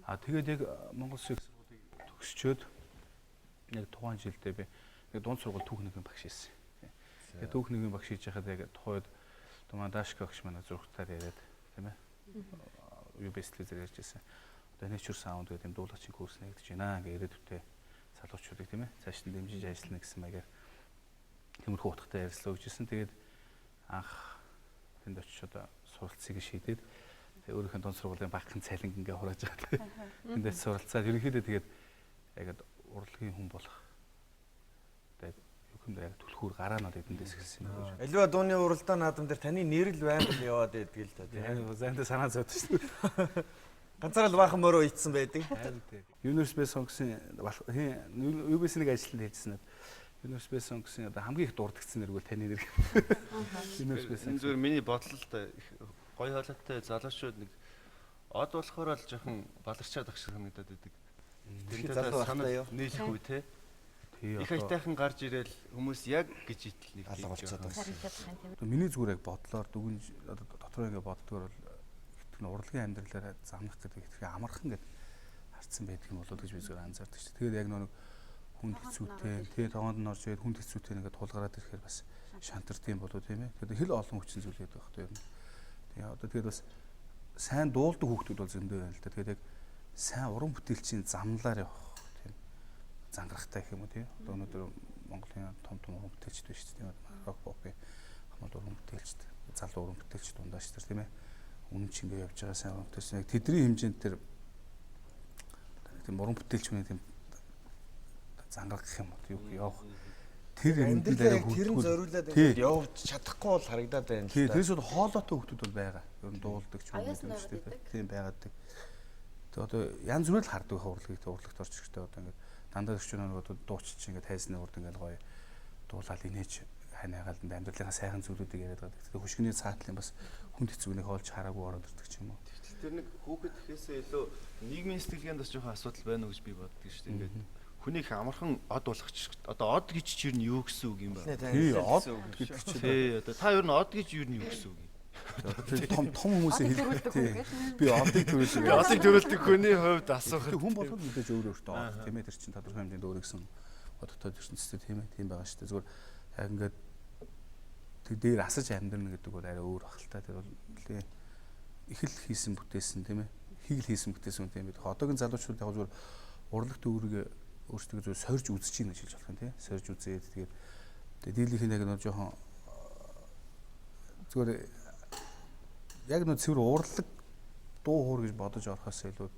Тэгээд яг Монгол Улсын сургуулийг төгсчөөд яг тухайн жилдээ би нэг дунд сургууль түүхнийгийн багш хийсэн. Тэгээд түүхнийгийн багш хийж байхад яг тухайд Думаа Дашка багш манай зургатаар яриад тийм ээ. UBS телевизээр ярьж байсан. Одоо Nature Sound гэдэг юм дуулагчийн курс нэгдэж байна гэж ирээдүйдээ залуучуудыг тийм ээ цааш нь дэмжиж ажиллана гэсэн маягаар тиймэрхүү утгатай ярилцлаа өгчсэн. Тэгээд анх тэнд очиж одоо суралцыг шийдээд тэгээд өөрийнхөө дон сургуулийн багхан цалинг ингээ хурааж байгаа. Тэндээс суралцаад ерөнхийдөө тэгээд яг урлагийн хүн болох тэгээд яг түлхүүр гараанууд эдэндээс эхэлсэн юм байна. Аливаа дууны уралдаан наадам дээр таны нэр л байнга л яваад байдаг л та тийм. Зайнда санаа зовд шүү дээ. Ганцаараа л баахан мөрөө ицсэн байдаг. Universe Song-ийн UBS-ийг ажиллана хэлсэн. Universe Song-ийн одоо хамгийн их дурдгдсан нэр бол таны нэр. Энэ зүгээр миний бодол л да гоё хоолойтой залуучууд нэг од болохоор л жоохон баларчаад ах шиг санагдаад байдаг. Тэрнээ санаа нийлэхгүй те. Их айтайхан гарч ирээл хүмүүс яг гэж итэл нэг алгуулцаад байна. Миний зүгээр яг бодлоор дүгнж одоо дотроо ингэ боддгоор бол итгэн урлагийн амьдралаараа замнах гэдэг их амархан гэд харцсан байдаг юм болоо гэж би зүгээр анзаардаг шүү. Тэгээд яг нэг хүнд хэцүүтэй тэгээ тоонд нь орж ирээд хүнд хэцүүтэй ингээд тулгараад ирэхээр бас шантардсан болоо тийм ээ. Тэгээд хэл олон хүчин зүйлээд байх тийм. Тэгээ одоо тэгээд бас сайн дуулдаг хүүхдүүд бол зөндөө байна л да. Тэгээд яг сайн уран бүтээлчийн замналаар явах зангарахтай гэх юм уу тийм. Одоо өнөөдөр Монголын том уран бүтээлчд биш тийм ээ. Рок попын хамт уран бүтээлчд, залуу уран бүтээлчд дундаач тэр тийм ээ. Үнэн чинь ингэ явж байгаа сайн уран бүтээлч яг тэдний хэмжээнд тэр тийм уран бүтээлч хүний тийм зангарах гэх юм уу явах тэр амьдралаа тэрэн зориулаад ингэ явж чадахгүй бол харагдаад байна л да. Тэрээс бол хоолойтой хүмүүс бол байгаа. Ер нь дуулдаг ч юм уу тийм тийм байгааддаг. Тэгээ одоо янз бүрээр л хардаг урлагт орч ирэхдээ одоо ингэ дандаа өчнөд дуучч ингээд хайсны урд ингээд гоё дуулаад инээж ханаагаалд амьдралынхаа сайхан зүйлүүдийг яриад байгаа. Тэгэхээр хөшгөний цаатлын бас хүнд хэцүүнийг олж хараагүй ороод ирдэг ч юм уу. Тэр нэг хүүхэд гэхээсээ илүү нийгмийн сэтгэлгээнд бас жоохон асуудал байна уу гэж би боддог шүү дээ. Ингээд хүнийг амархан од болгоч одоо од гэж чи юу нь юу гэсэн үг юм бэ? Тий, од гэдэг чинь. Тий, одоо та ер нь од гэж юу нь юу гэсэн үг юм? Том хүмүүсээ хэлдэг. Би одыг төрүүлдэг. Би одыг төрүүлдэг хүний хувьд асуух. Хүн болгоод мэдээж өөр өөртөө од тийм ээ тэр чинь тодорхой хэмжээнд өөр гэсэн бодтой ертөнцтэй тийм ээ тийм байгаа шүү дээ. Зүгээр яг ингээд тэр дээр асаж амьдрна гэдэг бол арай өөр ахaltaа. Тэр бол нэлээ их л хийсэн бүтээсэн тийм ээ. Хийг л хийсэн бүтээсэн тийм ээ. Одоогийн залуучууд яг зүгээр урлаг төгрөг өөрсдөө зөв сорж үзэж чинь гэж хэлж болох юм тийм ээ. Сорж үзээд тэгээд дийлийнх нь яг нэг жоохон зүгээр яг нэг цэвэр урлаг дуу хуур гэж бодож орохоос илүү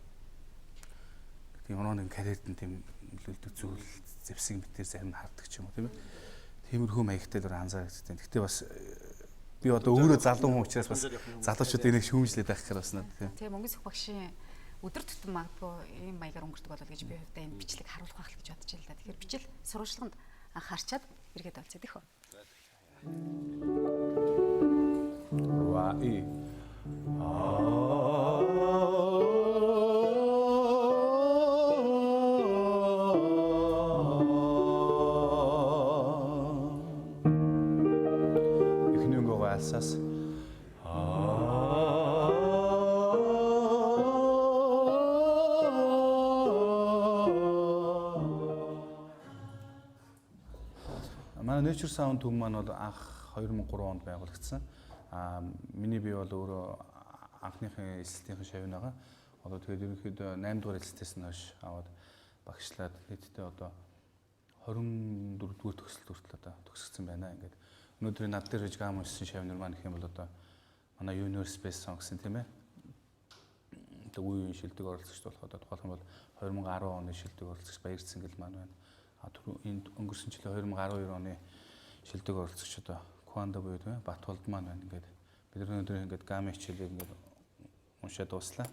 тийм онооны карьерт нь тийм нөлөөлдөг зүйл зэвсэг мэтэр зарим нь хардаг ч юм уу тийм ээ. Тиймэрхүү маягтай л анзаарчихсан. Гэхдээ бас би одоо өөрөө залуу хүн учраас бас залуучууд энийг шүүмжлээд байх хэрэг басна тийм. Тийм Мөнгөн Сүх багшийн өдөр тутам магадгүй ийм маягаар өнгөрдөг болол гэж би хувьдаа энэ бичлэг харуулах байх л гэж бодож байна л да. Тэгэхээр бичил сурвалжлаганд анхаарчаад эргээд олцоод их үү. Ваа Эхний өнгөө алсаас манай Nature Sound төв маань бол анх 2003 онд байгуулагдсан. Миний бие бол өөрөө анхныхын эсэлтийн шавь байгаа. Одоо тэгээд ерөнхийдөө 8 дугаар эсэлтээс нь хойш аваад багшлаад нийтдээ одоо 24 дугаар төгсөлт хүртэл одоо төгсгдсэн байна. Ингээд өнөөдөр над дээр хэж гам уншсан шавнар маань гэх юм бол одоо манай Universe Song гэсэн тийм ээ. Одоо үеийн шилдэг оролцогч болох одоо тухайлх нь бол 2010 оны шилдэг оролцогч Баярцсан гэл маань байна. Энд өнгөрсөн жилийн 2012 оны шилдэг оролцогч одоо Куанда буюу тийм ээ Батболд маань байна. Ингээд бид өнөөдөр ингээд гам хичээлийг ингээд уншаад дууслаа.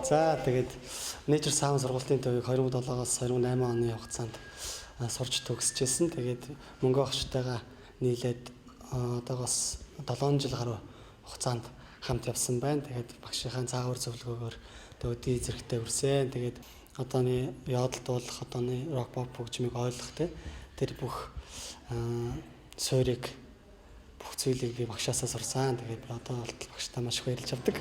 За тэгээд Nature Sound сургалтын төвийг 2007-оос 2008 оны хугацаанд сурч төгсөжсэн. Тэгээд мөнгө багштайгаа нийлээд одоогоос 7 жил гаруй хугацаанд хамт явсан байна. Тэгээд багшийнхаа цаагаар зөвлөгөөгөөр одоо өдий зэрэгтэй хүрсэн. Тэгээд одооны яадалд болох одооны рок pop хөгжмийг ойлгох тэр бүх суурийг бүх зүйлийг би багшаасаа сурсан. Тэгээд би одоо болтол багштай маш их баярлж авдаг.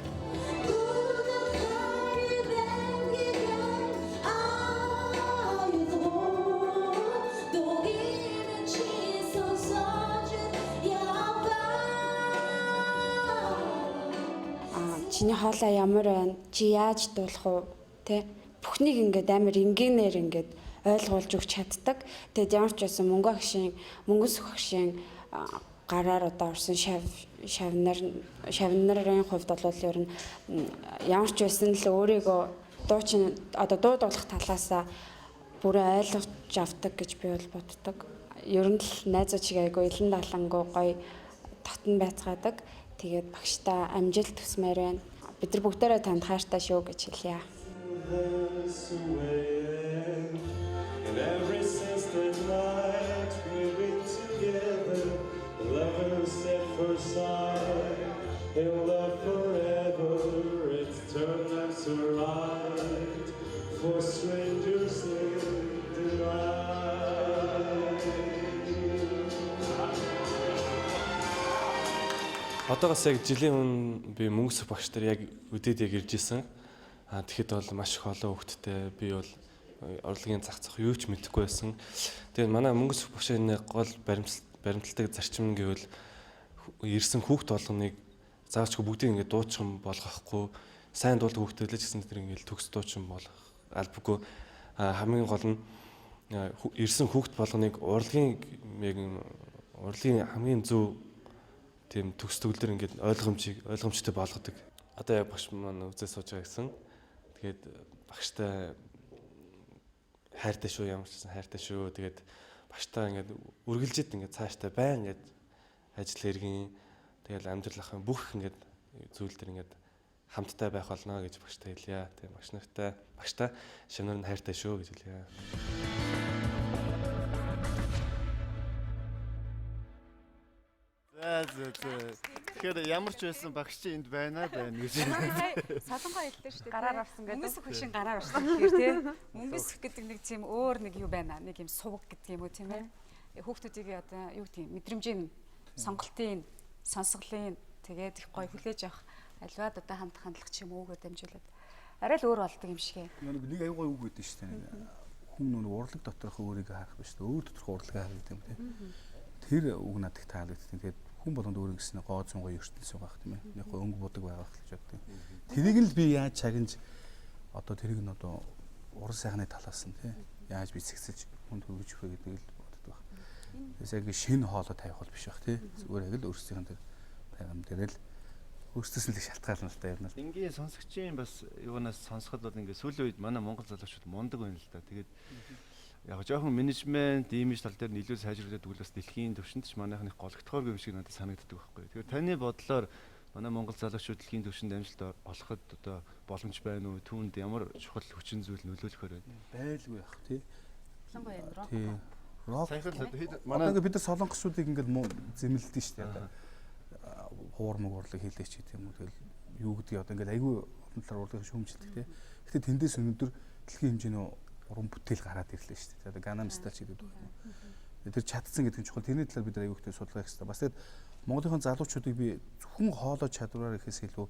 Чиний хоолой ямар байна? Чи яаж дуулах уу? Тэ бүхнийг ингээд амар энгийнээр ингээд ойлгуулж өгч чаддаг. Тэгээд ямар ч байсан мөнгөс багшийн гараар одоо орсон шавнарын хувьд бол ер нь ямар ч байсан л өөрийгөө дуу дуулах талаасаа бүрээ ойлгож авдаг гэж би бол боддог. Ер нь л найзууд шиг айгу илэн далангуу гоё татан байцгаадаг. Тэгээд багштай амжилт төсмээр байна. Бид нар бүгдээрээ танд хайртай шүү гэж хэлье. Одоогоос яг жилийн өмнө би мөнгөс багш нар яг үдээд яг ирж исэн. Тэгэхэд бол маш их олон хүүхэдтэй би бол урлагийн зах юу ч мэдэхгүй байсан. Тэгээд манай мөнгөс багшийн гол баримтлагдаг зарчим нь гэвэл ирсэн хүүхд болгоныг заавчгүй бүгдийг ингээд дуучин болгохгүй, сайн дуулдаг хүүхдтэй л ч гэсэн тэр ингээд төгс дуучин болгох албагүй. Хамгийн гол нь ирсэн хүүхд болгоныг урлагийн хамгийн зөв тийм төгс төгөлдөр ингээд ойлгомжтой болгодог. Одоо яг багш маань үзээ сууж байгаа гэсэн. Тэгээд багштай хайртай шүү, ямар ч гэсэн хайртай шүү. Тэгээд багштай ингээд үргэлжид ингээд цааштай байн ингээд ажил хэргийн тэгэл амьдрал ахын бүх ингээд зүйл төр ингээд хамттай байх болно гэж багштай хэлье. Тэгээд багштай шинээр нь хайртай шүү гэж хэлье. Тэгэхээр ямар ч байсан багш чи энд байна гэж. Солонгоо хэллээ шүү дээ. Гараар авсан гэдэг. Мөнгөс хөшин гараар авсан гэхээр тийм. Мөнгөс гэдэг нэг тийм өөр нэг юу байна. Нэг юм сувг гэдэг юм уу тийм ээ. Хүүхдүүдийг одоо юу гэдэг мэдрэмжийн сонголтын сонсголын тэгээд их гоё хүлээж авах альваад одоо хамт хандлах ч юм уугаар дамжуулаад арай л өөр болдог юм шиг. Нэг аюу гой үг гэдэг шүү дээ. Хүн нүг урлаг доторх өөрийгөө харах биш үү? Өөр доторх урлагаа харах гэдэг юм тийм. Тэр үг надад их таалагддаг. Тэгээд хүн болгонд өөрөө гэсэн гоо зүүн гоё ертөнцийн байх тийм ээ. Нэг гоё өнгө будаг байх гэж боддог. Тэрийг л би яаж чагнаж одоо тэрийг нь одоо уран сайхны талаас нь тийм яаж бицэгсэж хүнд хөргөж өгөх гэдэг л боддог баг. Тэгээс яг шинэ хоолой тавих бол биш баг тийм. Зүгээр яг л өөрсдийн тэр байгам дээр л өөрсдөөс нь л шалтгаална л та юм. Энгийн сонсогчийн бас юунаас сонсоход бол ингээд сүүлийн үед манай монгол залуучууд мундаг байна л да. Тэгээд яг жоохон менежмент, имиж тал дээр нь илүү сайжруулдаг бол бас дэлхийн түвшинд ч манайхны гологдохоор юм шиг надад санагддаг байхгүй. Тэгэхээр таны бодлоор манай монгол залуучууд дэлхийн түвшинд амжилт олоход одоо боломж байна уу? Түүнд ямар чухал хүчин зүйл нөлөөлөхөр байна? Байлгүй яах тий. Рок. Манай бид нар солонгосуудыг ингээд зэмлэлдэж штэ одоо хуурмаг урлаг хийлээч гэдэг юм уу. Тэгэл юу гэдгийг одоо ингээд айгүй олон талаар урлагийн шүүмжилдэг тий. Гэхдээ тэндээс өнөөдөр дэлхийн хэмжээний уран бүтээл гараад ирлээ шүү дээ. Одоо Gangnam Style ч гэдэг байна. Тэр чадсан гэдэг нь чухал. Тэрний талаар бид аюу ихтэй судалгаа хийх хэрэгтэй. Бас тэгээд Монголын залуучуудыг би зөвхөн хоолой чадвараар ихээс илүү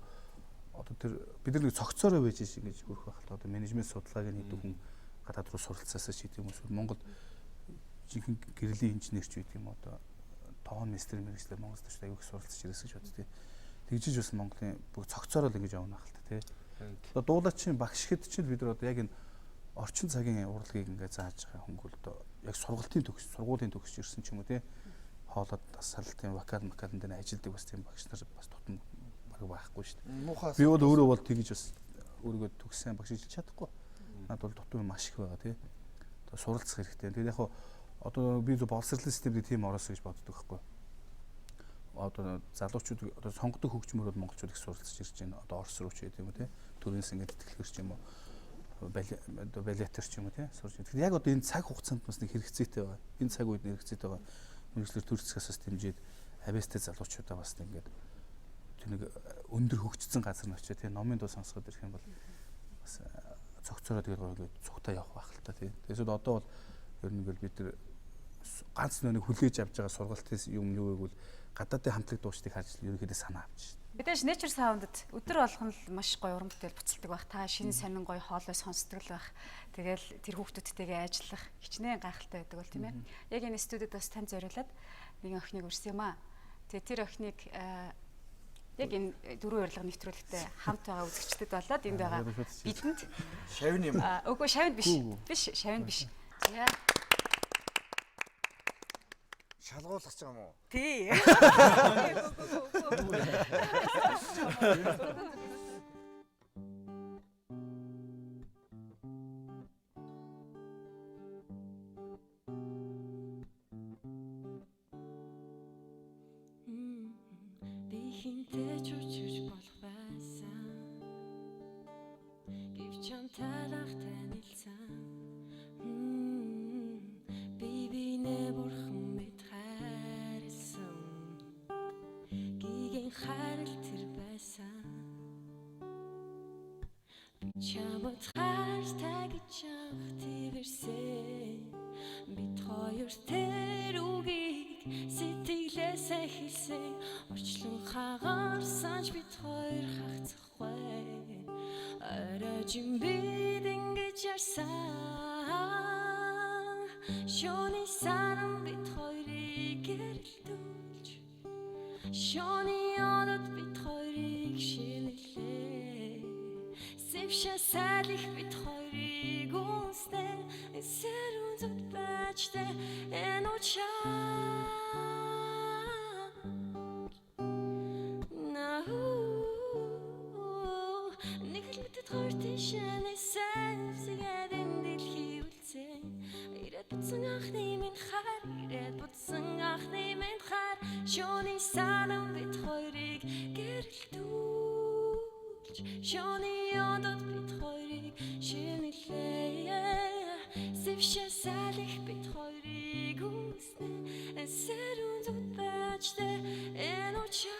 одоо тэр бид нар нэг цогцоороо байж ш ингэж хөрөх байх л одоо менежмент судалгааг нь хийдэг хүн гадаад руу суралцаасаа ч гэдэг юм уу. Монгол жинхэнэ гэрлийн инженерч гэдэг юм одоо тоон мистер мэргэжлэр Монгол төч аюу их суралцж ирсэн гэж боддог. Тэгжиж бас Монголын бүх цогцоороо л ингэж явна хальт тий. Одоо дуулаачийн багш хэд ч бид нар одоо яг энэ орчин цагийн урлагийг ингээд зааж байгаа хөнгөл одоо яг сургуулийн төгсч ирсэн ч юм уу тий хоолоод асалтын вокал макалн дээр ажилладаг бас тийм багш нар бас тутам байхгүй шүү дээ. Би бол өөрөө бол тэгж бас өөрийгөө төгссөн багш хийж чадахгүй. Над бол тутам маш их байгаа тий. Одоо суралцах хэрэгтэй. Тэгээд яг одоо би боловсролын системд тийм ороос гэж боддог байхгүй. Одоо залуучууд одоо сонгодог хөгжмөр бол монголчууд их суралцж ирж байна. Одоо орос руу ч гэдэг юм уу тий. Төрөөс ингээд тэтгэлгэр ч юм уу. Балетер ч юм уу тий сурж. Тэгэхээр яг одоо энэ цаг хугацаанд бас нэг хэрэгцээтэй байгаа. Энэ цаг үед хэрэгцээтэй байгаа. Мэргэжлэр төрөлцгөөс бас дэмжиж авьяастай залуучуудаа бас ингээд тэр нэг өндөр хөгжсөн газар нь очиж тий номын дуу сонсоход ирэх юм бол бас цогцороо тэгээд гоё цугтаа явах байх л та тий. Тэгээс одоо бол ер нь ингээл бид нар ганц нэг хүлээж авч байгаа сургалтын юм юу гэвэл гадаадын хамтлаг дуучдыг харж ерөнхийдөө санаа авч шин. Мэдээж Nature Sound-д өдөр болгон л маш гоё уран бүтээл буцалдаг байх. Та шинэ сонин гоё хоолой сонсдог л байх. Тэгэл тэр хүүхдүүдтэйгээ ажиллах хичнээн гайхалтай байдаг бол тийм ээ. Яг энэ студид бас тань зориулаад нэгэн охиныг урьсан юм аа. Тэгээ тэр охиныг яг энэ дөрвөн урилга нэвтрүүлэгтээ хамт байгаа үзэгчдэд болоод энд байгаа бидэнд шавны юм. Үгүй шавнд биш. Биш, шавнд биш. За. Шалгуулах ч юм уу? Тий. Би хинтээ чүчж болох байсан. Гэвч чамтайрах танилцсан. Би нэ бурхан мэд хайрлсан. Гиген хайрал тэр байсан. Чамд хайртай гэж тэгэрсэн. Бид хоёр тэр үгийг сэтгэлээсээ хэлсэн. Орчлон хагаарсан ч бид хоёр хагцахгүй. Арайжин бид ингэж ярьсан. Шоны саран бид хоёрыг гэрэлтүүлж. Шоны одод бид хоёрыг шинэлээ. Сэвшээ сайлих бид хоёрыг үнстэй. Сэрүүн зүт бачтай энэ учаа. Нэг л мэдэд хоёр тийшээ сэвсгээд энэ дэлхий үлцэн. Ирээд бутсан анхны минь хар. Ирээд бутсан анхны минь хар. Шоны саран бид хоёрыг гэрэлтүүлж. Шоны одод бид хоёрыг шинэлээ. Сэвшээ сайлих бид хоёрыг үнснэ. Сэрүүн зүт бачтай энэ учаа.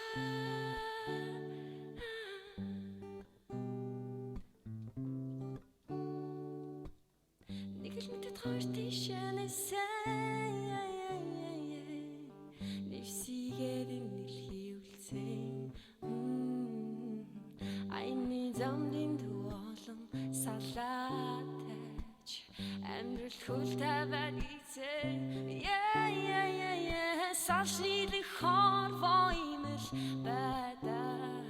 Нэг л мэдэд хоёр тийшээ нэвсийгээд энэ дэлхий үлцэн. Айны замдын дуолон салаатаж амьдрал хүлтэвэр ийцэн. Салшны хорвоо имэл байдаа.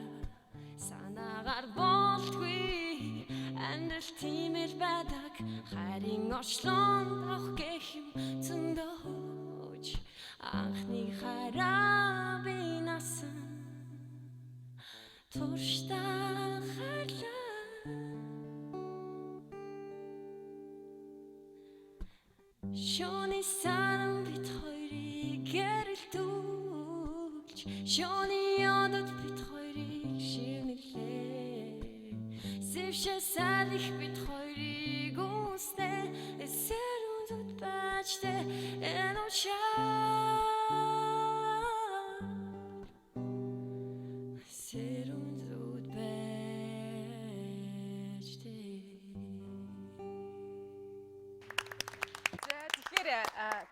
Санаагаар болтгүй амьдрал тиймэл байдаг. Хайрын орчлон авах гэх юм зөндөөж. Анхны хайраа би насан туршдаа хайрлаа. Шоны саран бид хоёрыг гэрэлтүүлж. Шоны одод бид хоёрыг шинэлээ. Сэвшээ сайлих бид хоёрыг үнстэй. Сэрүүн зүт бачтай энэ учаа. Сэрүүн зүт бачтай.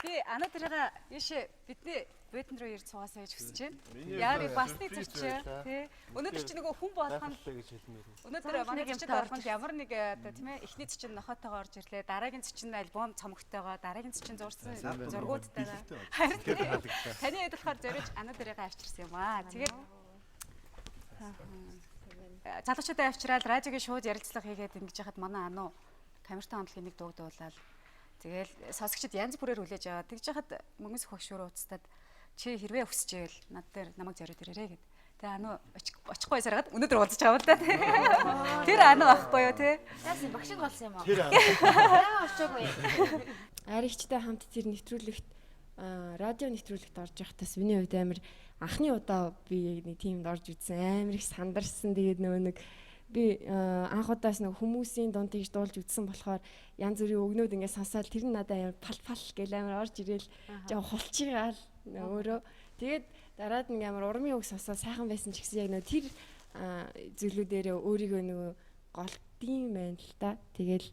Би Ана тэрэг яшээ бидний бодин руу ирж цугаас байж хүсэж байна. Яагаад бас нэг зөрчөө тий. Өнөөдөр чи нөгөө хүн болгоно гэж хэлмээр. Өнөөдөр манай зөрчид болгонд ямар нэг оо тийм ээ эхний зөрчин нохотойгоо орж ирлээ. Дараагийн зөрчин альбом цомогтойгоо, дараагийн зөрчин зурсан зургуудтайгаа. Харин таны хэд болохоор зориулж Ана тэрэг авчирсан юм аа. Тэгээд залуучуудаа авчираад радиогийн шууд ярилцлага хийгээд ингэж яхад манай Ану камертай хандлагын нэг дууг дуулаад тэгэл сонсогчид янз бүрээр хүлээж аваад тэгж яхад мөнгөс хөгшөөрөө уцтаад чи хэрвээ өсчихвэл над дээр намайг зориод ирээрэй гэд. Тэгээ Ану очихгүй саргаад өнөөдөр уулзч байгаа л да. Тэр Ану ахгүй юу те? Яасан багшиг болсон юм аа. Тэр Яа очоогүй. Аригчтай хамт тэр нэвтрүүлэгт радио нэвтрүүлэгт орж явахдаа миний хувьд амар анхны удаа би нэг тиймд орж үзсэн. Амар их сандарсан. Тэгээд нөгөө нэг би анх удаас нэг хүмүүсийн дунд тэгж дуулж үзсэн болохоор янз бүрийн өгнүүд ингээд сонсоод тэр нь надад амар пал гэл амар орж ирээл жоо хулчигаал өөрөө. Тэгээд дараад нэг амар урмын үг сонсоод сайхан байсан ч гэсэн яг нөгөө тэр зүйлүүдээр өөрийгөө нөгөө гол юм байна л та. Тэгэл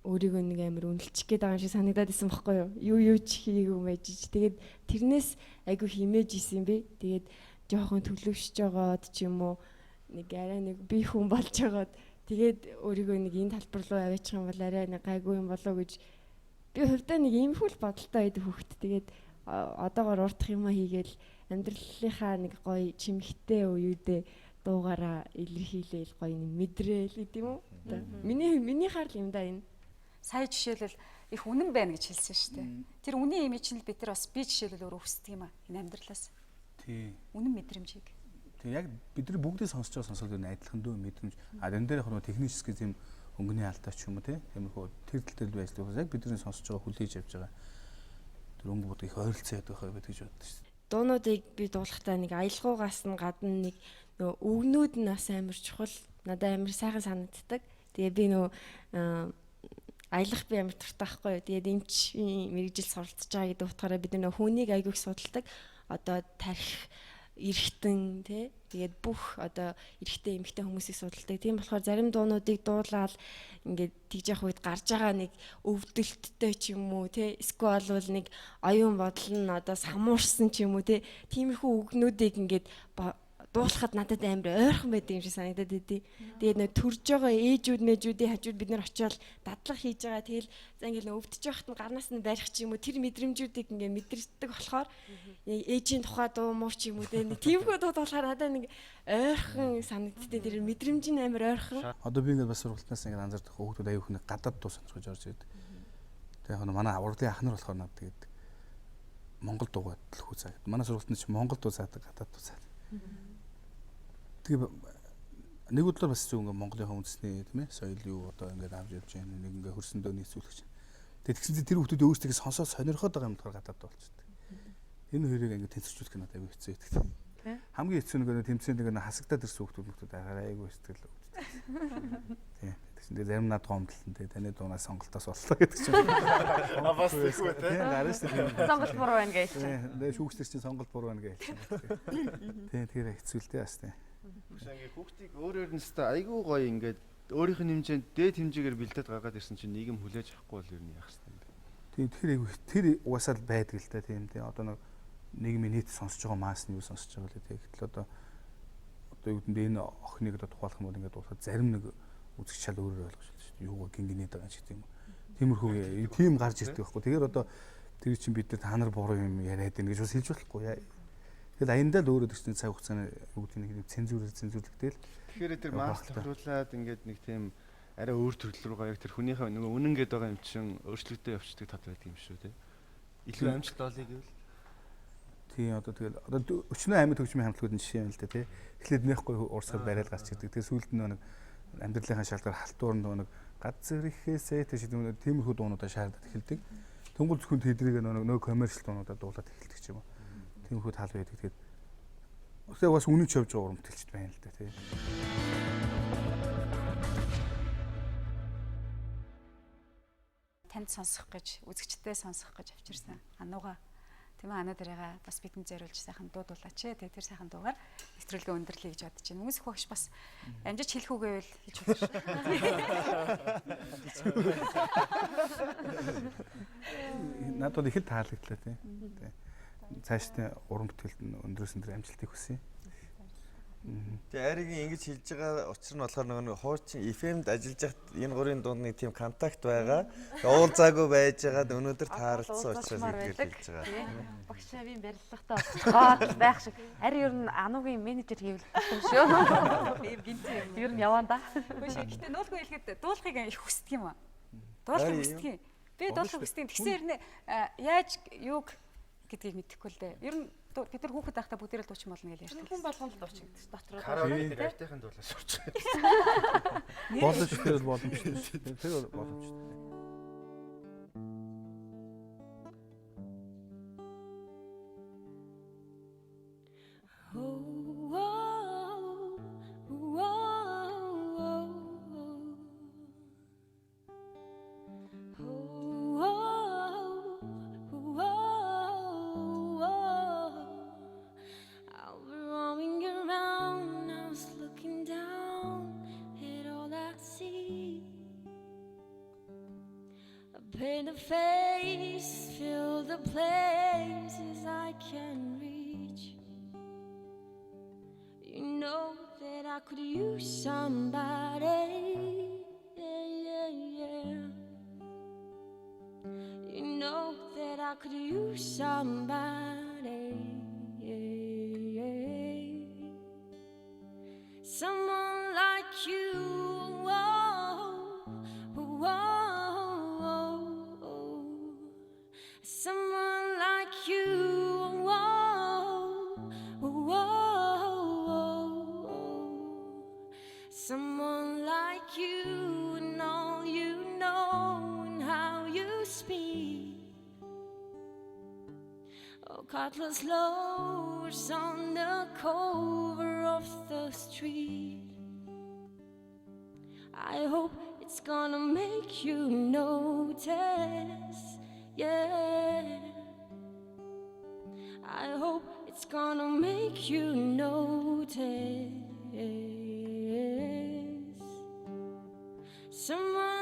өөрийгөө нэг амар үнэлчих гээд байгаа юм шиг санагдаад исэн байхгүй юу? Юу ч хийгээгүй мэж. Тэгээд тэрнээс айгүй химээж исэн би. Тэгээд жоохон төлөвшөж байгаад ч юм уу нэг арай нэг би хүн болж байгаад тэгээд өөрийгөө нэг энэ талбар руу аваачих юм бол арай нэг гайгүй юм болоо гэж би хувьдаа нэг ийм хүл бодолтой байдаг хөхт. Тэгээд одоогоор урдах юм хийгээл амьдралынхаа нэг гоё чимхтэй үеүдээ дуугаараа илэрхийлээл гоё нэг мэдрээл гэдэг юм уу? Миний харал юм да энэ. Сая жишээлбэл их үнэн байна гэж хэлсэн шүү дээ. Тэр үнэн имиж нь бид нар бас би жишээлбэл өөрөө хүсдэг юм аа энэ амьдралаас. Тий. Үнэн мэдрэмжийг. Тэг яг бидний бүгдээ сонсож байгаа сонсол нь адилхан дөө мэдрэмж. А энэ дээр яг нэг техник зэм өнгөний алдаа ч юм уу тиймэрхүү тэр тал дээр байж байгаа яг бидний сонсож байгаа хүлээж авч байгаа. Тэр өнгө бод их ойролцоо яддаг хаа гэж боддог шүү дээ. Дуунуудыг би дуулахдаа нэг аялгаугаас нь гадна нэг нөгөө үгнүүд нь бас амар чухал надад амар сайхан санагддаг. Тэгээ би нөгөө аялах би амар туртай байхгүй юу. Тэгээд эмч мэрэгжил суралцж байгаа гэдэг утгаараа бид нөгөө хүнийг айгүйх судалдаг. Одоо тарих эргэтэн тий тэгээд бүх одоо эрэгтэй эмэгтэй хүмүүсийг судалдаг. Тийм болохоор зарим дуунуудыг дуулаад ингээд тэгж явах үед гарч байгаа нэг өвдөлттэй ч юм уу тий эсвэл бол нэг оюун бодол нь одоо самуурсан ч юм уу тий тиймэрхүү үгнүүдийг ингээд дуулахад надад амар ойрхон байдаг юм шиг санагдаад идэв. Тэгээд нөө төрж байгаа ээжүүд мэжүүдийн хажууд бид нар очиод дадлага хийж байгаа. Тэгэл за ингээл нөө өвдөж байхад нь гарнаас нь барих ч юм уу тэр мэдрэмжүүдийг ингээ мэдэрдэг болохоор ээжийн тухай дуу муур ч юм уу тиймхүү дуу болохоор надад нэг ойрхон санагддээ тэр мэдрэмж нь амар ойрхон. Одоо би ингээд бас сургалтнаас ингээд анзаардаг хүүхдүүд аюух нэг гадаад дуу сонирхож орж ирдэг. Тэгээ яг манай урлагийн ахнар болохоор надад тэгээд Монгол дуугаа төлөх үзээд. Манай сургалтанд ч Монгол дуу заадаг гадаад дуу заадаг. Тэгээ нэг өдөр бас зөв ингээ Монголынхаа үндэсний тийм ээ соёл юу одоо ингээд авч явж байна нэг ингээ хөрсөндөө нийцүүлэх чинь. Тэгээ тэгсэн чинь тэр хүмүүс өөрсдөө сонсоод сонирхоод байгаа юм болохоор гадаад болчихдог. Энэ хоёрыг ингээ тэнцвэржүүлэх нь надад аюу хэцүү байдаг. Хамгийн хэцүү нэг тэмцээнд нэг хасагдаад ирсэн хүмүүс айгүй сэтгэл өвддөг. Тийм. Тэгээ зарим над гомдлон тэгээ таны дуунаас сонголтоос боллоо гэдэг чинь. Бас тэггүй тийм гараас тийм. Сонголт буруу байна гэж. Тэгээ шүүгчдэр чинь сонголт буруу байна гэж. Тийм тэр хэцүү л дээ бас тийм. Биш ингээ хүүхдийг өөрөөр нь өстой айгүй гоё ингээд өөрийнх нь хэмжээнд дээд хэмжээгээр бэлдээд гаргаад ирсэн чинь нийгэм хүлээж авахгүй бол ер нь яах вэ? Тийм тэр угаасаа л байдаг л да тийм тийм одоо нэг нийгмийн нийт сонсож байгаа масс нь юу сонсож байгаа л тийм. Гэтэл одоо юу гэдэг нь энэ охиныг одоо тухайлах юм бол ингээд дуусаад зарим нэг үзэгч шал өөрөөр ойлгож байна шүү дээ. Юугаа гингинээд байгаа ч гэдэг юм. Тиймэрхүү тийм гарч ирдэг байхгүй. Тэгэхээр одоо тэр чинь бид та нар буруу юм яриад байна гэж бас хэлж болохгүй. Тэгэл аяндаа л өөрөө тэгсэн цаг хугацааны юу гэдэг нэг цензурлэгдээл. Тэгэхээр тэр масс тохируулаад ингээд нэг тийм арай өөр төрөл рүү яг тэр хүнийхээ нөгөө үнэн гээд байгаа юм чинь өөрчлөгдөж явчихдаг тал байдаг юм шүү те. Илүү амжилт олъё гэвэл. Тийм одоо тэгэл одоо өчнөө амьд хөгжмийн хамтлагуудын жишээ юм л да тий. Эхлээд нэхгүй урсгал барайл гарч ирдэг. Тэгээ сүүлд нэг амьдралынхаа шалтгаан халтуурн нэг газар ихээсээ тиймэрхүү дуунуудаа шаардаад эхэлдэг. Тэнгуүл зөвхөн тэднийг нөгөө коммерчл дуунуудаа дуулаад эхэлдэг ч юм уу. Тиймэрхүү тал байдаг. Тэгээд өсөө бас үнэн ч явж байгаа урамтэлчд байна л да тий. Танд сонсох гэж, үзэгчтэй сонсох гэж авчирсан анууга тийм ээ анаа дээрээ бас бидэнд зориулж сайхан дуудуулаач. Тэгээ тэр сайхан дуугаар нэвтрүүлгээ өндөрлөе гэж бодож байна. Хүмүүс их багш бас амжиж хэлэх үгээ байл хийж болно шүү. Надад их л таалагдлаа тий. Цаашдын уран бүтээлд өндрөөсөн тэр амжилтыг хүсье. Тэгээ Аригийн ингэж хэлж байгаа учир нь болохоор нэг хуучин FM-д ажиллаж байхад энэ гурийн дунд нэг тийм контакт байгаа. Уулзаагүй байж байгаад өнөөдөр тааралцсан учраас эдгээр хэлж байгаа. Багш би барилгатай гол байх шиг. Ари ер нь ануугийн менежер хийвэл юм шүү. Ийм гинт юм. Ер нь яваа да. Үгүй шээ. Гэтэ нуулгүй хэлэхэд дуулахыг их хүсдэг юм аа. Дуулахыг хүсдэг. Би дуулахыг хүсдэг. Тэгсэн хэрнээ яаж юуг гэдгийг мэдэхгүй л дээ. Ер нь бид нар хүүхэд байхдаа бүгдээрээ дуучин болно гэж ярьдаг. Хүн болгонд дуучин гэдэг дотроо. Караоке артийнхэн дуулаад сурч. Боломж тэр боломжтой шүү. Тэр боломжтой. See face fill the places I can reach. You know that I could use somebody. Yeah, yeah, yeah. You know that I could use somebody. Yeah, yeah. Someone like you. Someone like you, someone like you, and all you know and how you speak. Oh, cutlass lowers on the cover of the street. I hope it's gonna make you notice. Yeah, I hope it's gonna make you notice. Someone